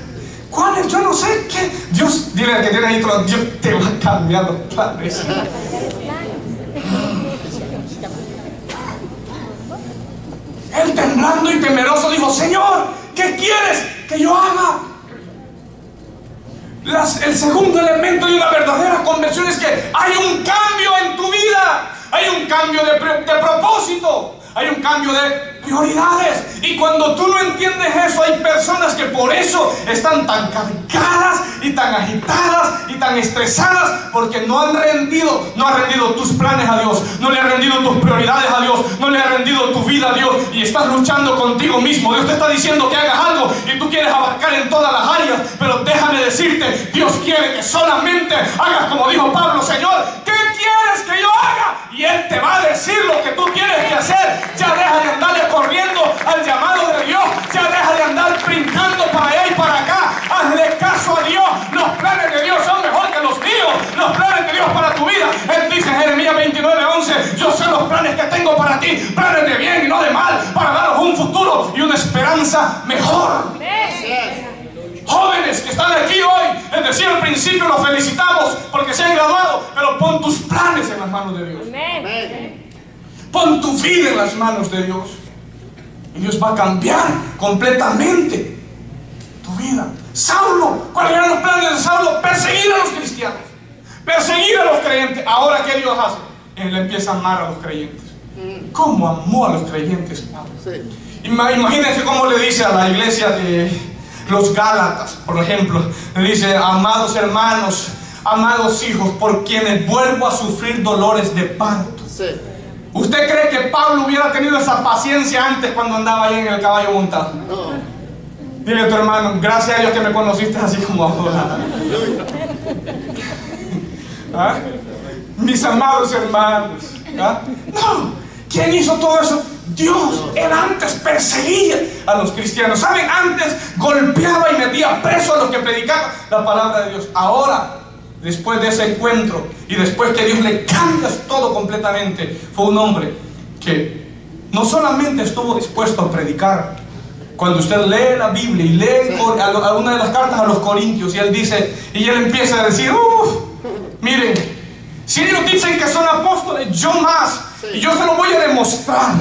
¿Cuáles? Yo no sé qué. Dios, dile al que tiene ahí, Dios te va cambiando planes. Él temblando y temeroso dijo, Señor, ¿qué quieres que yo haga? El segundo elemento de una verdadera conversión es que hay un cambio en tu vida. Hay un cambio de propósito. Hay un cambio de prioridades. Y cuando tú no entiendes eso, hay personas que por eso están tan cargadas y tan agitadas y tan estresadas, porque no has rendido tus planes a Dios, no le has rendido tus prioridades a Dios, no le has rendido tu vida a Dios, y estás luchando contigo mismo. Dios te está diciendo que hagas algo y tú quieres abarcar en todas las áreas, pero déjame decirte, Dios quiere que solamente hagas como dijo Pablo: Señor, ¿qué quieres que yo haga? Y Él te va a decir lo que tú tienes que hacer. Ya deja de andarle corriendo al llamado de Dios, ya deja de andar brincando para allá y para acá. Hazle caso a Dios. Los planes de Dios son mejor que los míos. Los planes de Dios para tu vida. Él dice en Jeremías 29:11: yo sé los planes que tengo para ti, planes de bien y no de mal, para daros un futuro y una esperanza mejor. Jóvenes que están aquí hoy, les decía al principio, los felicitamos porque se han graduado, pero pon tus planes en las manos de Dios. Pon tu vida en las manos de Dios, y Dios va a cambiar completamente tu vida. Saulo, ¿cuáles eran los planes de Saulo? Perseguir a los cristianos, perseguir a los creyentes. Ahora, ¿qué Dios hace? Él empieza a amar a los creyentes. ¿Cómo amó a los creyentes, Pablo? Imagínense cómo le dice a la iglesia de los Gálatas, por ejemplo. Le dice: amados hermanos, amados hijos, por quienes vuelvo a sufrir dolores de parto. ¿Usted cree que Pablo hubiera tenido esa paciencia antes, cuando andaba ahí en el caballo montado? No. Dile a tu hermano: gracias a Dios que me conociste así como ahora. ¿Ah? Mis amados hermanos. ¿Ah? No. ¿Quién hizo todo eso? Dios. Él antes perseguía a los cristianos. ¿Saben? Antes golpeaba y metía preso a los que predicaban la palabra de Dios. Ahora, después de ese encuentro y después que Dios le cambia todo completamente, fue un hombre que no solamente estuvo dispuesto a predicar. Cuando usted lee la Biblia y lee una de las cartas a los Corintios, y él dice, y él empieza a decir: miren, si ellos dicen que son apóstoles, yo más, y yo se lo voy a demostrar.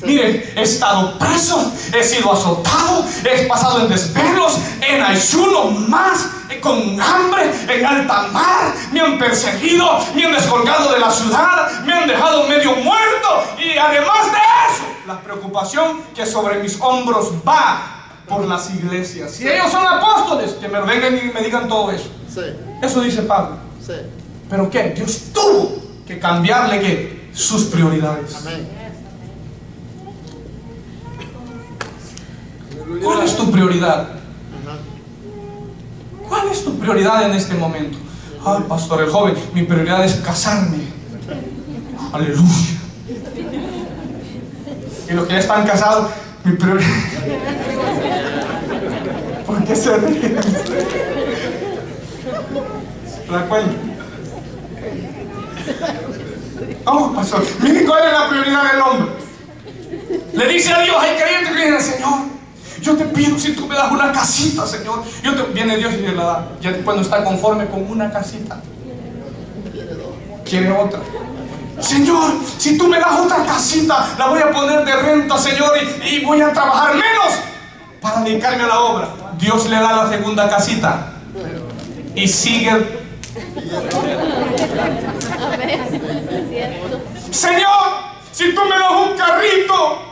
Miren, he estado preso, he sido azotado, he pasado en desvelos, en ayuno, más con hambre, en alta mar, me han perseguido, me han descolgado de la ciudad, me han dejado medio muerto, y además de eso, la preocupación que sobre mis hombros va por las iglesias. Si ellos son apóstoles, que me vengan y me digan todo eso. Eso dice Pablo. ¿Pero qué? Dios tuvo que cambiarle ¿qué? Sus prioridades. Amén. ¿Cuál es tu prioridad? ¿Cuál es tu prioridad en este momento? Ay, pastor, el joven, mi prioridad es casarme. Aleluya. Y los que ya están casados, mi prioridad. ¿Por qué se ríen? ¿La cuenta? Oh, pastor, miren cuál es la prioridad del hombre. Le dice a Dios: hay creyentes que le dicen: Señor, yo te pido, si tú me das una casita, Señor. Viene Dios y le la da. Ya cuando está conforme con una casita, quiere otra. Señor, si tú me das otra casita, la voy a poner de renta, Señor, y voy a trabajar menos para dedicarme a la obra. Dios le da la segunda casita y sigue. Señor, si tú me das un carrito,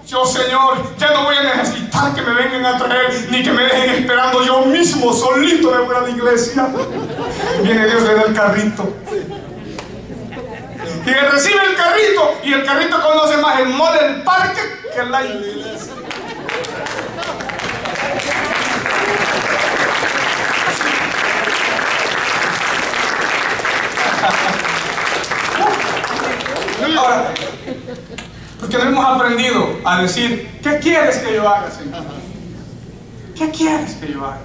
yo, Señor, ya no voy a necesitar que me vengan a traer, ni que me dejen esperando. Yo mismo, solito, me voy a la iglesia. Viene Dios, le da el carrito. Y él recibe el carrito, y el carrito conoce más el mall del parque que la iglesia. Ahora, porque no hemos aprendido a decir: ¿qué quieres que yo haga, Señor? ¿Qué quieres que yo haga?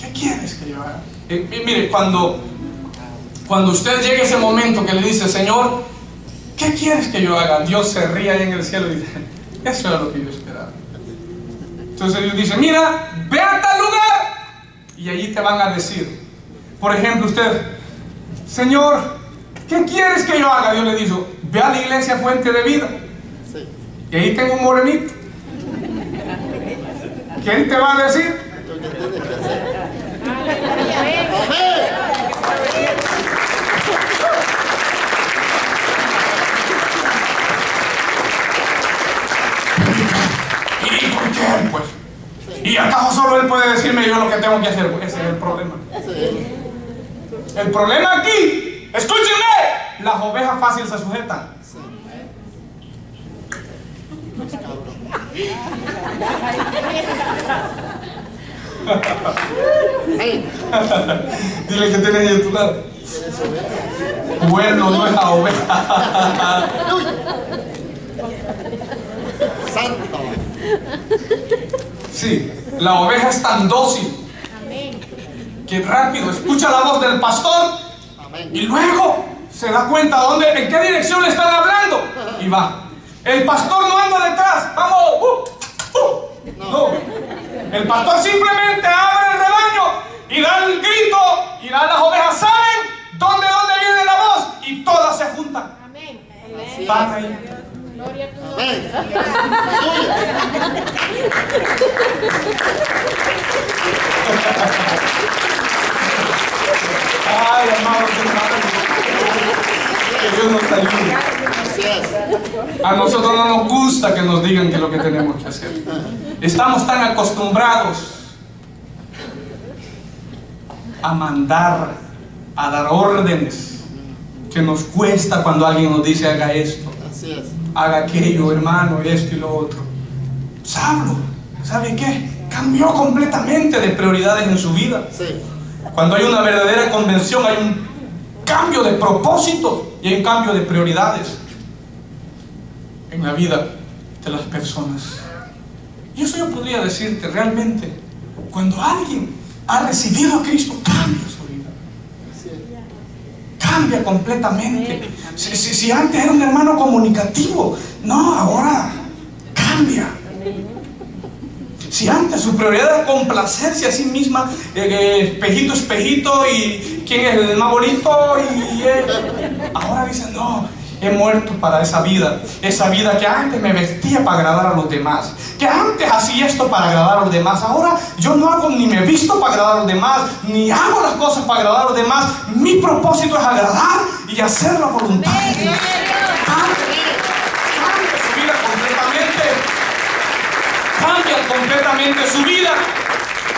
¿Qué quieres que yo haga? Mire, cuando usted llegue a ese momento que le dice: Señor, ¿qué quieres que yo haga? Dios se ríe ahí en el cielo y dice: eso era lo que yo esperaba. Entonces Dios dice: mira, ve a tal lugar, y allí te van a decir. Por ejemplo, usted: Señor, ¿qué quieres que yo haga? Dios le dijo: ve a la iglesia Fuente de Vida, y ahí tengo un morenito. ¿Quién te va a decir? pues. ¿Y acaso solo él puede decirme yo lo que tengo que hacer? Ese es el problema. Sí. El problema aquí, escúchenme, las ovejas fácil se sujetan. Sí. Cabrón. Amén. Dile que tienes ahí a tu lado. Bueno, no es la oveja. Santo. Sí, la oveja es tan dócil que rápido escucha la voz del pastor Amén. y luego se da cuenta en qué dirección le están hablando y va. El pastor no anda detrás, vamos. No. El pastor simplemente abre el rebaño y da el grito y las ovejas saben dónde viene la voz y todas se juntan. Amén. Van ahí. Gloria a tu nombre. Amén. Aleluya. Ay, hermanos, que Dios nos ayude. Así es. A nosotros no nos gusta que nos digan qué es lo que tenemos que hacer. Estamos tan acostumbrados a mandar, a dar órdenes, que nos cuesta cuando alguien nos dice haga esto, Así es. haga aquello, hermano, esto y lo otro. Saulo, ¿sabe qué? Cambió completamente de prioridades en su vida. Sí. Cuando hay una verdadera convención, hay un cambio de propósito y hay un cambio de prioridades en la vida de las personas. Y eso yo podría decirte realmente, cuando alguien ha recibido a Cristo, cambia su vida. Así es. Cambia completamente. Si antes era un hermano comunicativo, no, ahora cambia. Si antes su prioridad era complacerse a sí misma, espejito, espejito, y quién es el más bonito, y ahora dice, no, he muerto para esa vida que antes me vestía para agradar a los demás, que antes hacía esto para agradar a los demás, ahora yo no hago ni me visto para agradar a los demás, ni hago las cosas para agradar a los demás, mi propósito es agradar y hacer la voluntad de Dios. Cambia su vida completamente. Cambia completamente su vida.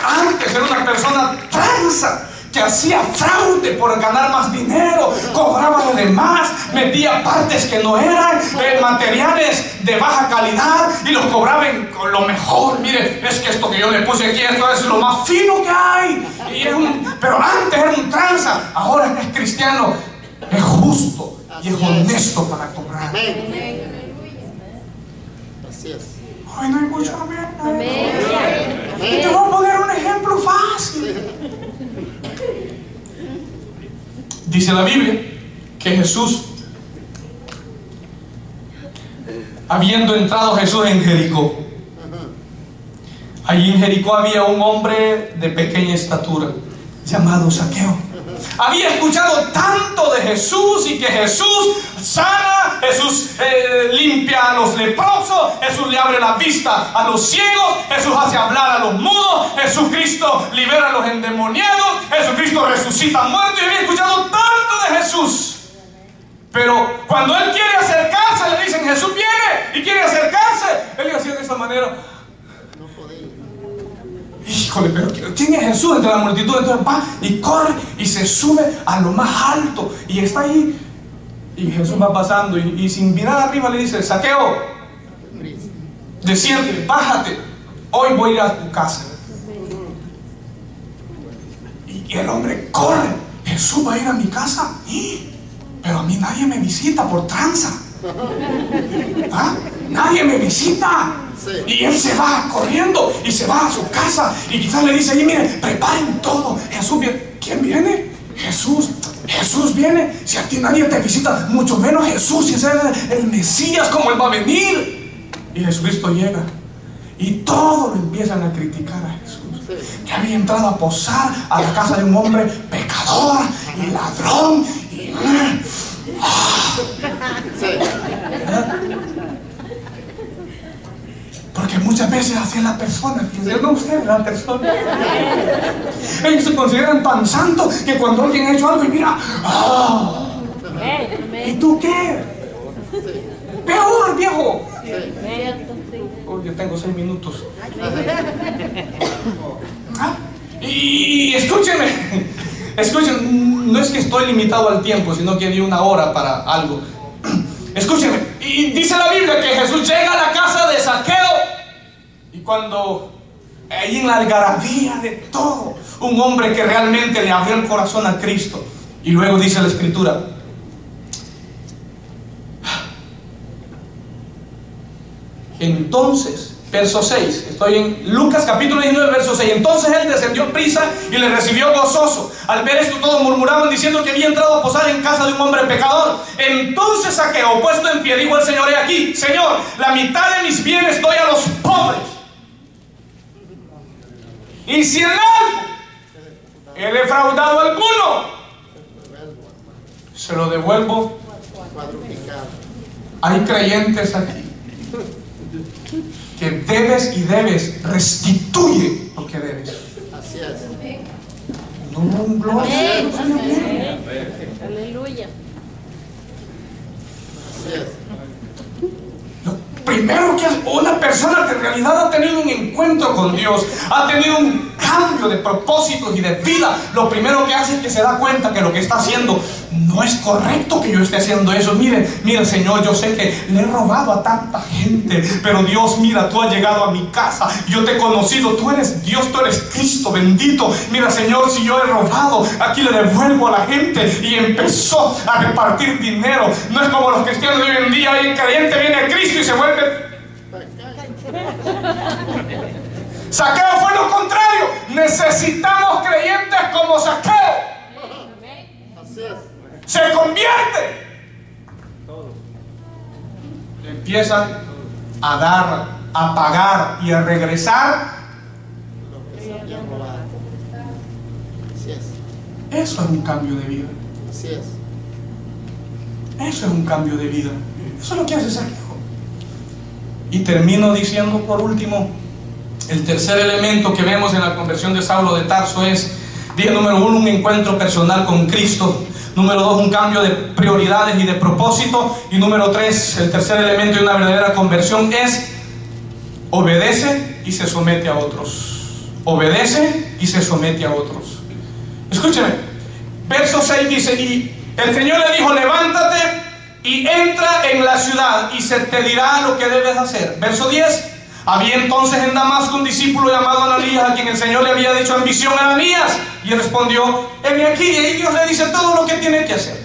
Antes era una persona tranza, que hacía fraude por ganar más dinero, cobraba de más, metía partes que no eran, materiales de baja calidad y los cobraba con lo mejor. Mire, es que esto que yo le puse aquí, esto es lo más fino que hay. Pero antes era un tranza, ahora es cristiano, es justo y es honesto para cobrar. Amén. Así es. Ay, no hay mucho amén. Amén. Y te voy a poner un ejemplo fácil. Dice la Biblia que Jesús, habiendo entrado Jesús en Jericó, allí en Jericó había un hombre de pequeña estatura llamado Zaqueo. Había escuchado tanto de Jesús y que Jesús sana, Jesús limpia a los leprosos, Jesús le abre la vista a los ciegos, Jesús hace hablar a los mudos, Jesucristo libera a los endemoniados, Jesucristo resucita a muertos, y había escuchado tanto de Jesús. Pero cuando él quiere acercarse, le dicen Jesús viene y quiere acercarse, él le hacía de esa manera. No podía. Híjole, pero ¿quién es Jesús entre la multitud? Entonces va y corre y se sube a lo más alto y está ahí. Y Jesús va pasando y sin mirar arriba le dice, Zaqueo, desciende, bájate, hoy voy a ir a tu casa. Y el hombre corre, Jesús va a ir a mi casa, pero a mí nadie me visita por tranza. ¿Ah? Nadie me visita. Sí. Y él se va corriendo y se va a su casa y quizás le dice, miren, preparen todo, Jesús viene. ¿Quién viene? Jesús. Jesús viene. Si a ti nadie te visita, mucho menos Jesús, si es el Mesías, ¿cómo él va a venir? Y Jesucristo llega y todos lo empiezan a criticar a Jesús, que había entrado a posar a la casa de un hombre pecador y ladrón y... Sí. Porque muchas veces así es la persona, no usted, la persona. Ellos se consideran tan santos que cuando alguien ha hecho algo y mira, ¿y tú qué? Peor, viejo. Oh, yo tengo 6 minutos. Y escúchenme, no es que estoy limitado al tiempo, sino que di 1 hora para algo. Escúchenme, y dice la Biblia que Jesús llega a la casa de Zaqueo, y cuando ahí en la algarabía de todo, un hombre que realmente le abrió el corazón a Cristo, y luego dice la Escritura, entonces, verso 6, estoy en Lucas capítulo 19, verso 6. Entonces él descendió prisa y le recibió gozoso. Al ver esto todos murmuraban diciendo que había entrado a posar en casa de un hombre pecador. Entonces Zaqueo, puesto en pie, dijo al Señor: he aquí, Señor, la mitad de mis bienes doy a los pobres, y si en algo he defraudado a alguno, se lo devuelvo cuadruplicado. Hay creyentes aquí que debes y debes, restituye lo que debes. Así es. No, gloria. Aleluya. Así es. Lo primero que una persona que en realidad ha tenido un encuentro con Dios, ha tenido un cambio de propósitos y de vida, lo primero que hace es que se da cuenta que lo que está haciendo no es correcto, que yo esté haciendo eso. Mire, Señor, yo sé que le he robado a tanta gente, pero Dios, mira, tú has llegado a mi casa, yo te he conocido, tú eres Dios, tú eres Cristo bendito. Mira, Señor, si yo he robado, aquí le devuelvo a la gente. Y empezó a repartir dinero. No es como los cristianos de hoy en día, el creyente viene a Cristo y se vuelve. Zaqueo fue lo contrario. Necesitamos creyentes como Zaqueo. Así es. Se convierte. Empiezan a dar, a pagar y a regresar Lo que se había robado. Así es. Eso es un cambio de vida. Así es. Eso es un cambio de vida. Eso es lo que hace Zaqueo. Y termino diciendo por último, el tercer elemento que vemos en la conversión de Saulo de Tarso es, día número 1, un encuentro personal con Cristo. Número 2, un cambio de prioridades y de propósito. Y número 3, el tercer elemento de una verdadera conversión es: obedece y se somete a otros. Obedece y se somete a otros. Escúcheme, verso 6 dice: y el Señor le dijo: levántate y entra en la ciudad y se te dirá lo que debes hacer. Verso 10: había entonces en Damasco un discípulo llamado Ananías, a quien el Señor le había dicho en visión: Ananías. Y él respondió: heme aquí. Y ahí Dios le dice todo lo que tiene que hacer,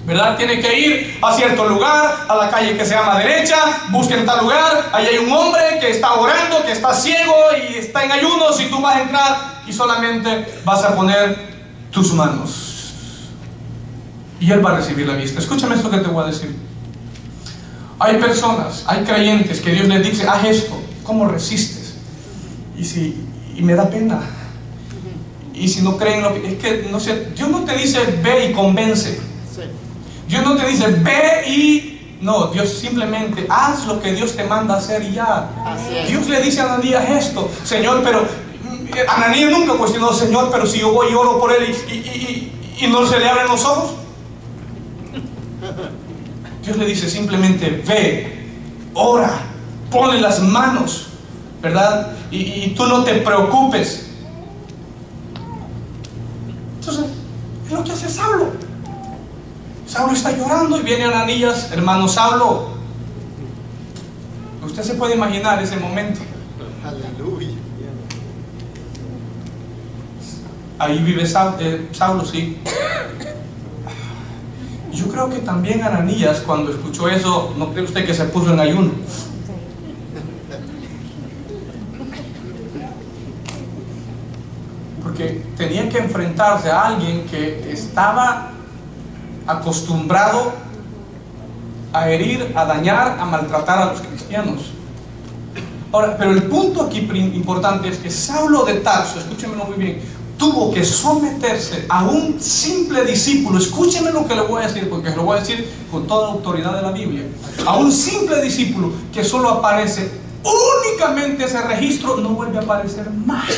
¿verdad? Tiene que ir a cierto lugar, a la calle que se llama derecha, busquen tal lugar, ahí hay un hombre que está orando, que está ciego y está en ayunos, y tú vas a entrar y solamente vas a poner tus manos y él va a recibir la vista. Escúchame esto que te voy a decir. Hay personas, hay creyentes que Dios les dice: haz esto. ¿Cómo resistes? Y me da pena. Y si no creen lo que... Es que, no sé, Dios no te dice ve y convence. Sí. Dios no te dice ve y... No, Dios simplemente haz lo que Dios te manda hacer y ya. Así es. Dios le dice a Ananías esto: Señor, pero... Ananías nunca cuestionó: Señor, pero si yo voy y oro por él y no se le abren los ojos. Dios le dice simplemente: ve, ora, ponle las manos, ¿verdad? Y tú no te preocupes. Entonces, es lo que hace Saulo. Saulo está llorando y viene Ananías: hermano Saulo. Usted se puede imaginar ese momento. Aleluya. Ahí vive Saulo, sí. Yo creo que también Ananías, cuando escuchó eso, ¿no cree usted que se puso en ayuno? Porque tenía que enfrentarse a alguien que estaba acostumbrado a herir, a dañar, a maltratar a los cristianos. Ahora, pero el punto aquí importante es que Saulo de Tarso, escúchenmelo muy bien, tuvo que someterse a un simple discípulo. Escúchenme lo que le voy a decir, porque lo voy a decir con toda la autoridad de la Biblia. A un simple discípulo que solo aparece únicamente ese registro, no vuelve a aparecer más.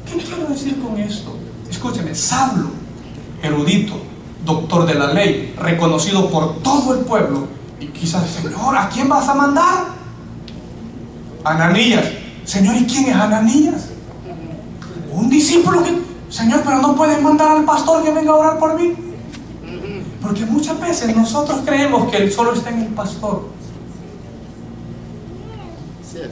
¿Qué quiero decir con esto? Escúcheme, Saulo, erudito, doctor de la ley, reconocido por todo el pueblo, Y quizás, Señor, ¿a quién vas a mandar? Ananías. Señor, ¿y quién es Ananías? Un discípulo que, Señor, pero no puedes mandar al pastor que venga a orar por mí. Porque muchas veces nosotros creemos que Él solo está en el pastor. Así es.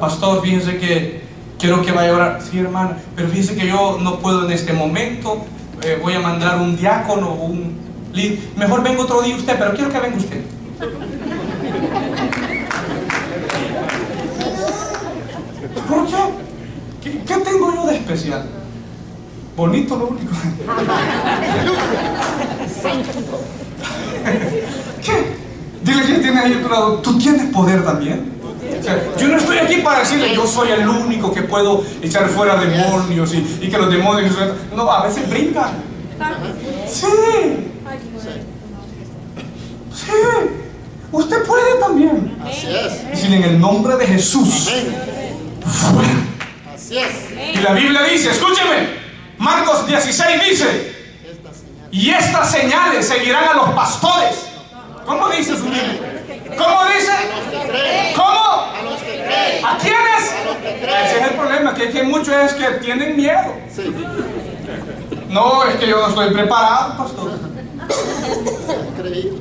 Pastor, fíjense que quiero que vaya a orar. Sí, hermana, pero fíjense que yo no puedo en este momento. Voy a mandar un diácono o un líder. Mejor venga otro día usted, pero quiero que venga usted. ¿Por qué? ¿Qué tengo yo de especial? Bonito lo único. ¿Qué? Dile que tienes ahí a tu lado, ¿tú tienes poder también? O sea, yo no estoy aquí para decirle yo soy el único que puedo echar fuera demonios y que los demonios... No, a veces brincan. Sí. Sí. Usted puede también. Así es. Decir en el nombre de Jesús. Amén. Fuera. Así es. Y la Biblia dice, escúcheme, Marcos 16 dice, Esta señal. y estas señales seguirán a los pastores. ¿Cómo dice su Biblia? ¿Cómo dice? ¿Cómo? A los que creen. ¿A quiénes? A los que creen. Ese es el problema, que hay muchos es que tienen miedo. Sí. No, es que yo no estoy preparado, pastor. Creído.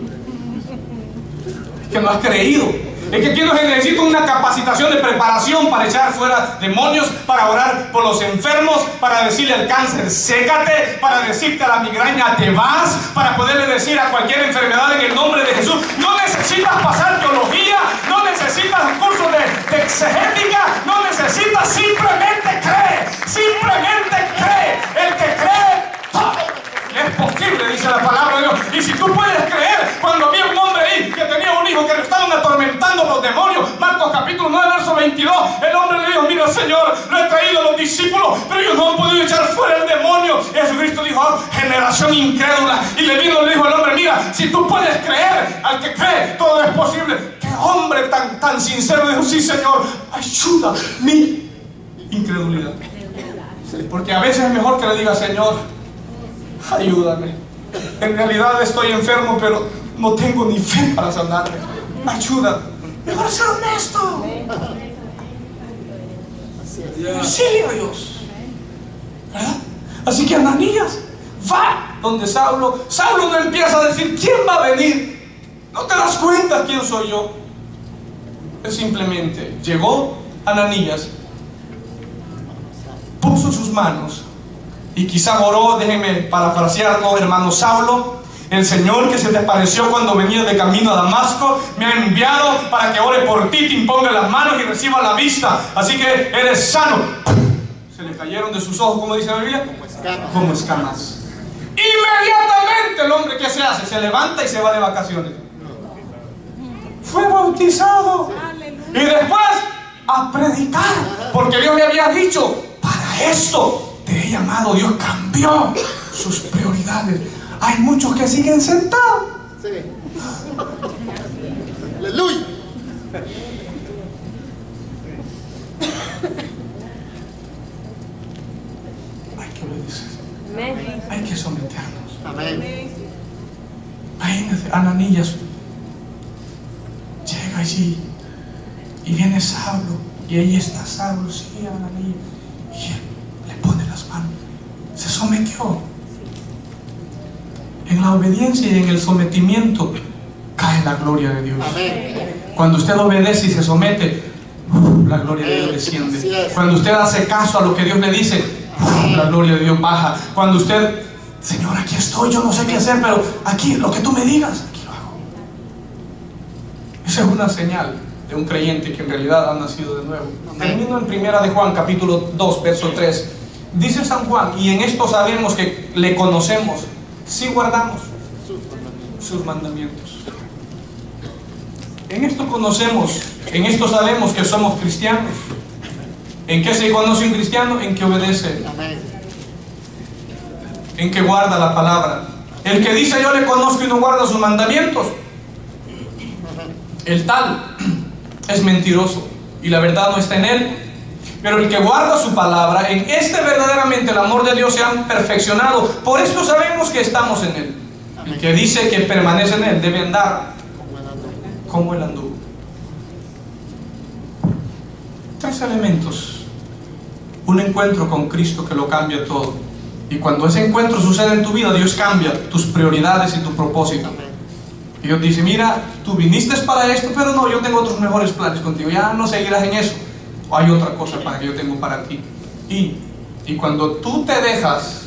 Es que no has creído. Es que aquí no se necesita una capacitación de preparación para echar fuera demonios, para orar por los enfermos, para decirle al cáncer, sécate, para decirte a la migraña, te vas, para poderle decir a cualquier enfermedad en el nombre de Jesús. No necesitas pasar teología, no necesitas cursos de exegética, no necesitas, simplemente cree, simplemente cree. El que cree, ¡ah! Es posible, dice la palabra de Dios. Y si tú puedes creer, cuando había un hombre ahí que tenía un hijo que le estaban atormentando los demonios, Marcos capítulo 9, verso 22, el hombre le dijo, mira Señor, lo he traído a los discípulos, pero ellos no han podido echar fuera el demonio. Jesucristo dijo, oh, generación incrédula. Y le dijo al hombre, mira, si tú puedes creer, al que cree, todo es posible. Qué hombre tan sincero, dijo, sí Señor, ayuda mi incredulidad. Porque a veces es mejor que le diga, Señor, ayúdame. En realidad estoy enfermo, pero no tengo ni fe para sanarme. Ayuda. Mejor ser honesto. Decirle a Dios. ¿Verdad? Así que Ananías va donde Saulo. Saulo no empieza a decir, ¿quién va a venir? ¿No te das cuenta quién soy yo? Él simplemente llegó Ananías, puso sus manos y quizá oró. Déjenme parafrasearlo, hermano Saulo. El Señor que se te apareció cuando venía de camino a Damasco me ha enviado para que ore por ti, te imponga las manos y reciba la vista. Así que eres sano. Se le cayeron de sus ojos, como dice la Biblia, como escamas. Inmediatamente el hombre, ¿qué se hace? Se levanta y se va de vacaciones. Fue bautizado. Y después a predicar, porque Dios le había dicho, para esto te he llamado. Dios cambió sus prioridades. Hay muchos que siguen sentados. Sí. Aleluya. Hay que obedecer. Hay que someternos. Amén. Imagínate, Ananías llega allí y viene Saulo, y ahí está Saulo, sí, Ananías, y él le pone las manos, se sometió. En la obediencia y en el sometimiento cae la gloria de Dios. Amén. Cuando usted obedece y se somete, la gloria de Dios desciende. Cuando usted hace caso a lo que Dios le dice, la gloria de Dios baja. Cuando usted, Señor, aquí estoy, yo no sé qué hacer, pero aquí, lo que tú me digas, aquí lo hago. Esa es una señal de un creyente que en realidad ha nacido de nuevo. Termino en Primera de Juan, capítulo 2, verso 3. Dice San Juan, y en esto sabemos que le conocemos, si guardamos sus mandamientos. En esto conocemos, en esto sabemos que somos cristianos. ¿En qué se conoce un cristiano? En que obedece, en que guarda la palabra. El que dice yo le conozco y no guarda sus mandamientos, el tal es mentiroso y la verdad no está en él. Pero el que guarda su palabra, en este verdaderamente el amor de Dios se ha perfeccionado. Por esto sabemos que estamos en él. El que dice que permanece en Él debe andar como el anduvo. como Él anduvo. 3 elementos. Un encuentro con Cristo que lo cambia todo. Y cuando ese encuentro sucede en tu vida, Dios cambia tus prioridades y tu propósito. Amén. Y Dios dice, mira, tú viniste para esto, pero no, yo tengo otros mejores planes contigo. Ya no seguirás en eso. Hay otra cosa para que yo tengo para ti. Y cuando tú te dejas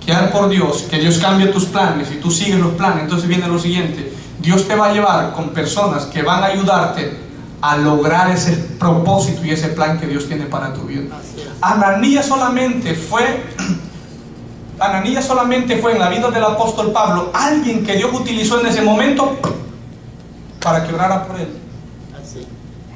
guiar por Dios, que Dios cambie tus planes y tú sigues los planes, entonces viene lo siguiente. Dios te va a llevar con personas que van a ayudarte a lograr ese propósito y ese plan que Dios tiene para tu vida. Así es. Ananías solamente fue en la vida del apóstol Pablo alguien que Dios utilizó en ese momento para que orara por él. Así.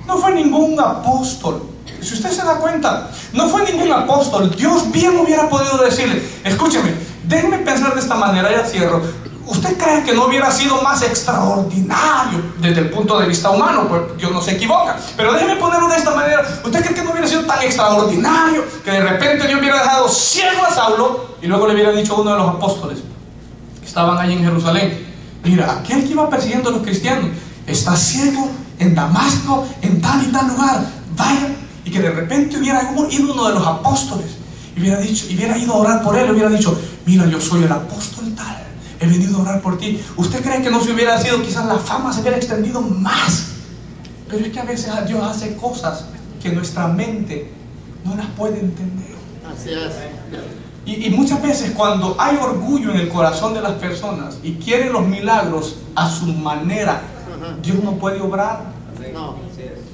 No fue ningún apóstol. Si usted se da cuenta, no fue ningún apóstol. Dios bien hubiera podido decirle, escúcheme, déjeme pensar de esta manera, ya cierro. ¿Usted cree que no hubiera sido más extraordinario desde el punto de vista humano? Pues Dios no se equivoca. Pero déjeme ponerlo de esta manera. ¿Usted cree que no hubiera sido tan extraordinario que de repente Dios hubiera dejado ciego a Saulo y luego le hubiera dicho a uno de los apóstoles que estaban ahí en Jerusalén, mira, aquel que iba persiguiendo a los cristianos está ciego en Damasco, en tal y tal lugar, vaya? Y que de repente hubiera ido uno de los apóstoles y hubiera ido a orar por él, le hubiera dicho, mira, yo soy el apóstol tal, he venido a orar por ti. ¿Usted cree que no se hubiera sido, quizás la fama se hubiera extendido más? Pero es que a veces Dios hace cosas que nuestra mente no las puede entender. Así es. Y muchas veces cuando hay orgullo en el corazón de las personas y quieren los milagros a su manera, Dios no puede obrar. No.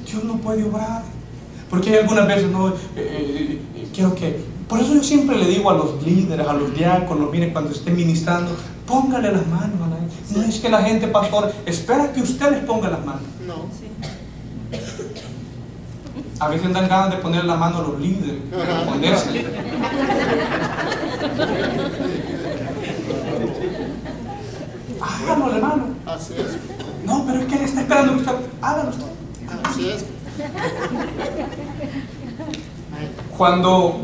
Dios no puede obrar. Porque hay algunas veces, no, quiero que... Por eso yo siempre le digo a los líderes, a los diáconos, miren, cuando esté ministrando, póngale las manos a la gente. No es que la gente, pastor, espera que usted les ponga las manos. No. A veces dan ganas de poner la mano a los líderes, ponerse. Hágalo, hermano. Así es. No, pero es que él está esperando que usted... Hágalo usted. Así es. Cuando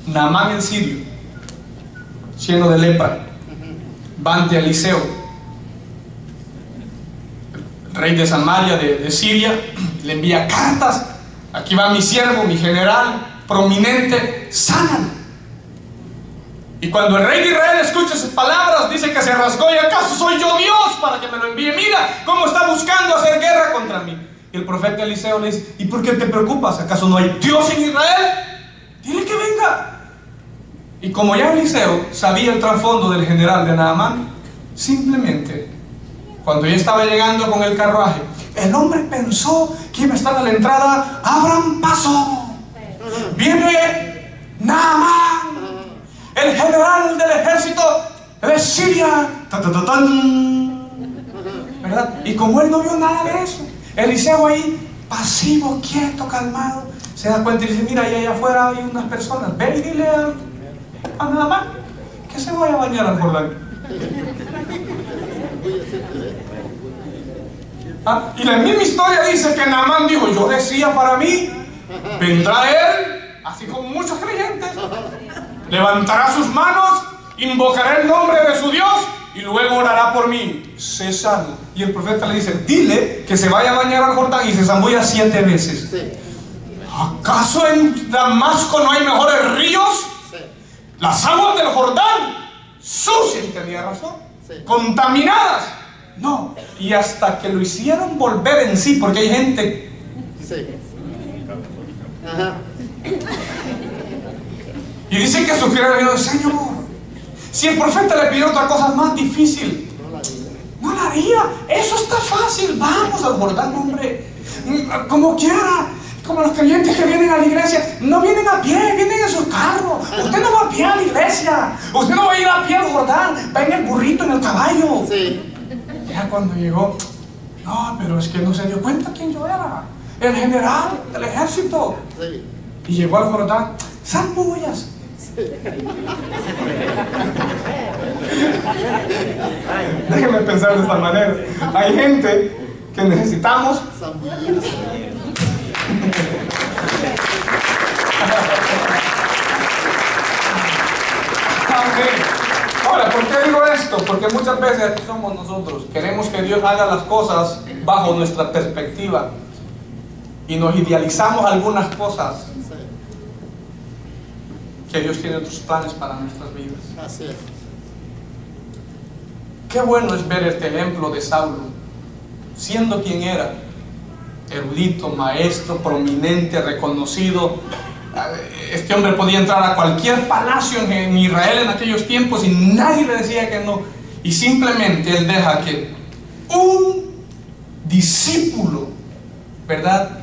Naamán el sirio, lleno de lepra, va ante Eliseo, el rey de Samaria, de Siria, le envía cartas, aquí va mi siervo, mi general, prominente, sánalo. Y cuando el rey de Israel escucha esas palabras, dice que se rasgó, ¿y acaso soy yo Dios para que me lo envíe? Mira cómo está buscando hacer guerra contra mí. Y el profeta Eliseo le dice, ¿y por qué te preocupas? ¿Acaso no hay Dios en Israel? Dile que venga. Y como ya Eliseo sabía el trasfondo del general de Naamán, simplemente, cuando ya estaba llegando con el carruaje, el hombre pensó que iba a estar a la entrada, abran paso. Viene Naamán, el general del ejército de Siria. ¿Verdad? Y como él no vio nada de eso, Eliseo ahí, pasivo, quieto, calmado, se da cuenta y dice, mira, ahí allá afuera hay unas personas, ve y dile a Naamán que se vaya a bañar al Jordán. Y la misma historia dice que Naamán dijo, yo decía para mí, vendrá él, así como muchos creyentes, levantará sus manos, invocará el nombre de su Dios y luego orará por mí, sé sano. Y el profeta le dice, dile que se vaya a bañar al Jordán y se zambulla 7 veces. Sí. ¿Acaso en Damasco no hay mejores ríos? Sí. Las aguas del Jordán, sucias, y tenía razón, Sí. contaminadas. No, y hasta que lo hicieron volver en sí, porque hay gente... Sí. Ajá. Y dice que su criado dijo, Señor, si el profeta le pidió otra cosa más difícil, no la haría. Eso está fácil, vamos al Jordán, hombre. Como quiera, como los creyentes que vienen a la iglesia, no vienen a pie, vienen en su carro. Usted no va a pie a la iglesia, usted no va a ir a pie al Jordán, va en el burrito, en el caballo. Sí. Ya cuando llegó, no, pero es que no se dio cuenta quién yo era, el general del ejército. Sí. Y llegó al Jordán, zambullas. Déjenme pensar de esta manera. Hay gente que necesitamos Zambullirse. Amén. Ahora, ¿por qué digo esto? Porque muchas veces aquí somos nosotros. Queremos que Dios haga las cosas bajo nuestra perspectiva. Y nos idealizamos algunas cosas. Sí. Que Dios tiene otros planes para nuestras vidas. Así es. Qué bueno es ver este ejemplo de Saulo, siendo quien era, erudito, maestro, prominente, reconocido. Este hombre podía entrar a cualquier palacio en Israel en aquellos tiempos y nadie le decía que no. Y simplemente él deja que un discípulo, ¿verdad?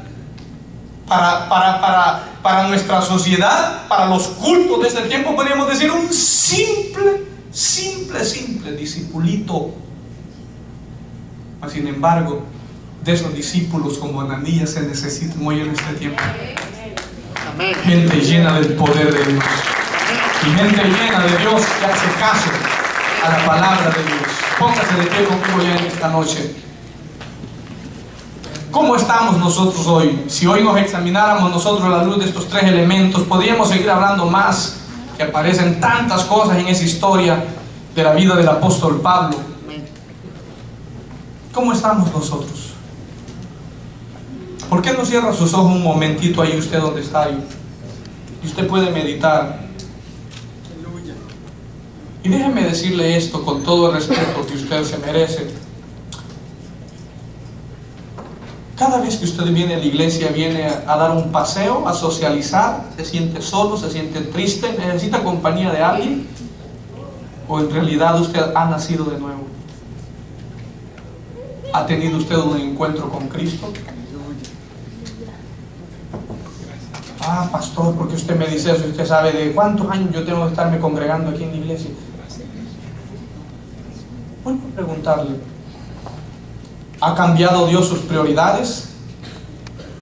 Para nuestra sociedad, para los cultos de ese tiempo, podríamos decir un simple discipulito. Mas, sin embargo, de esos discípulos como Ananías se necesitan hoy en este tiempo. Amén. Gente llena del poder de Dios. Y gente llena de Dios que hace caso a la palabra de Dios. Póngase de pie conmigo ya en esta noche. ¿Cómo estamos nosotros hoy? Si hoy nos examináramos nosotros a la luz de estos tres elementos, podríamos seguir hablando más, que aparecen tantas cosas en esa historia de la vida del apóstol Pablo. ¿Cómo estamos nosotros? ¿Por qué no cierra sus ojos un momentito ahí usted donde está ahí? Y usted puede meditar. Y déjeme decirle esto con todo el respeto que usted se merece. Cada vez que usted viene a la iglesia, viene a dar un paseo, a socializar, se siente solo, se siente triste, necesita compañía de alguien, o en realidad usted ha nacido de nuevo. ¿Ha tenido usted un encuentro con Cristo? Ah, pastor, ¿por qué usted me dice eso? Usted sabe de cuántos años yo tengo que estarme congregando aquí en la iglesia. Vuelvo a preguntarle, ¿ha cambiado Dios sus prioridades?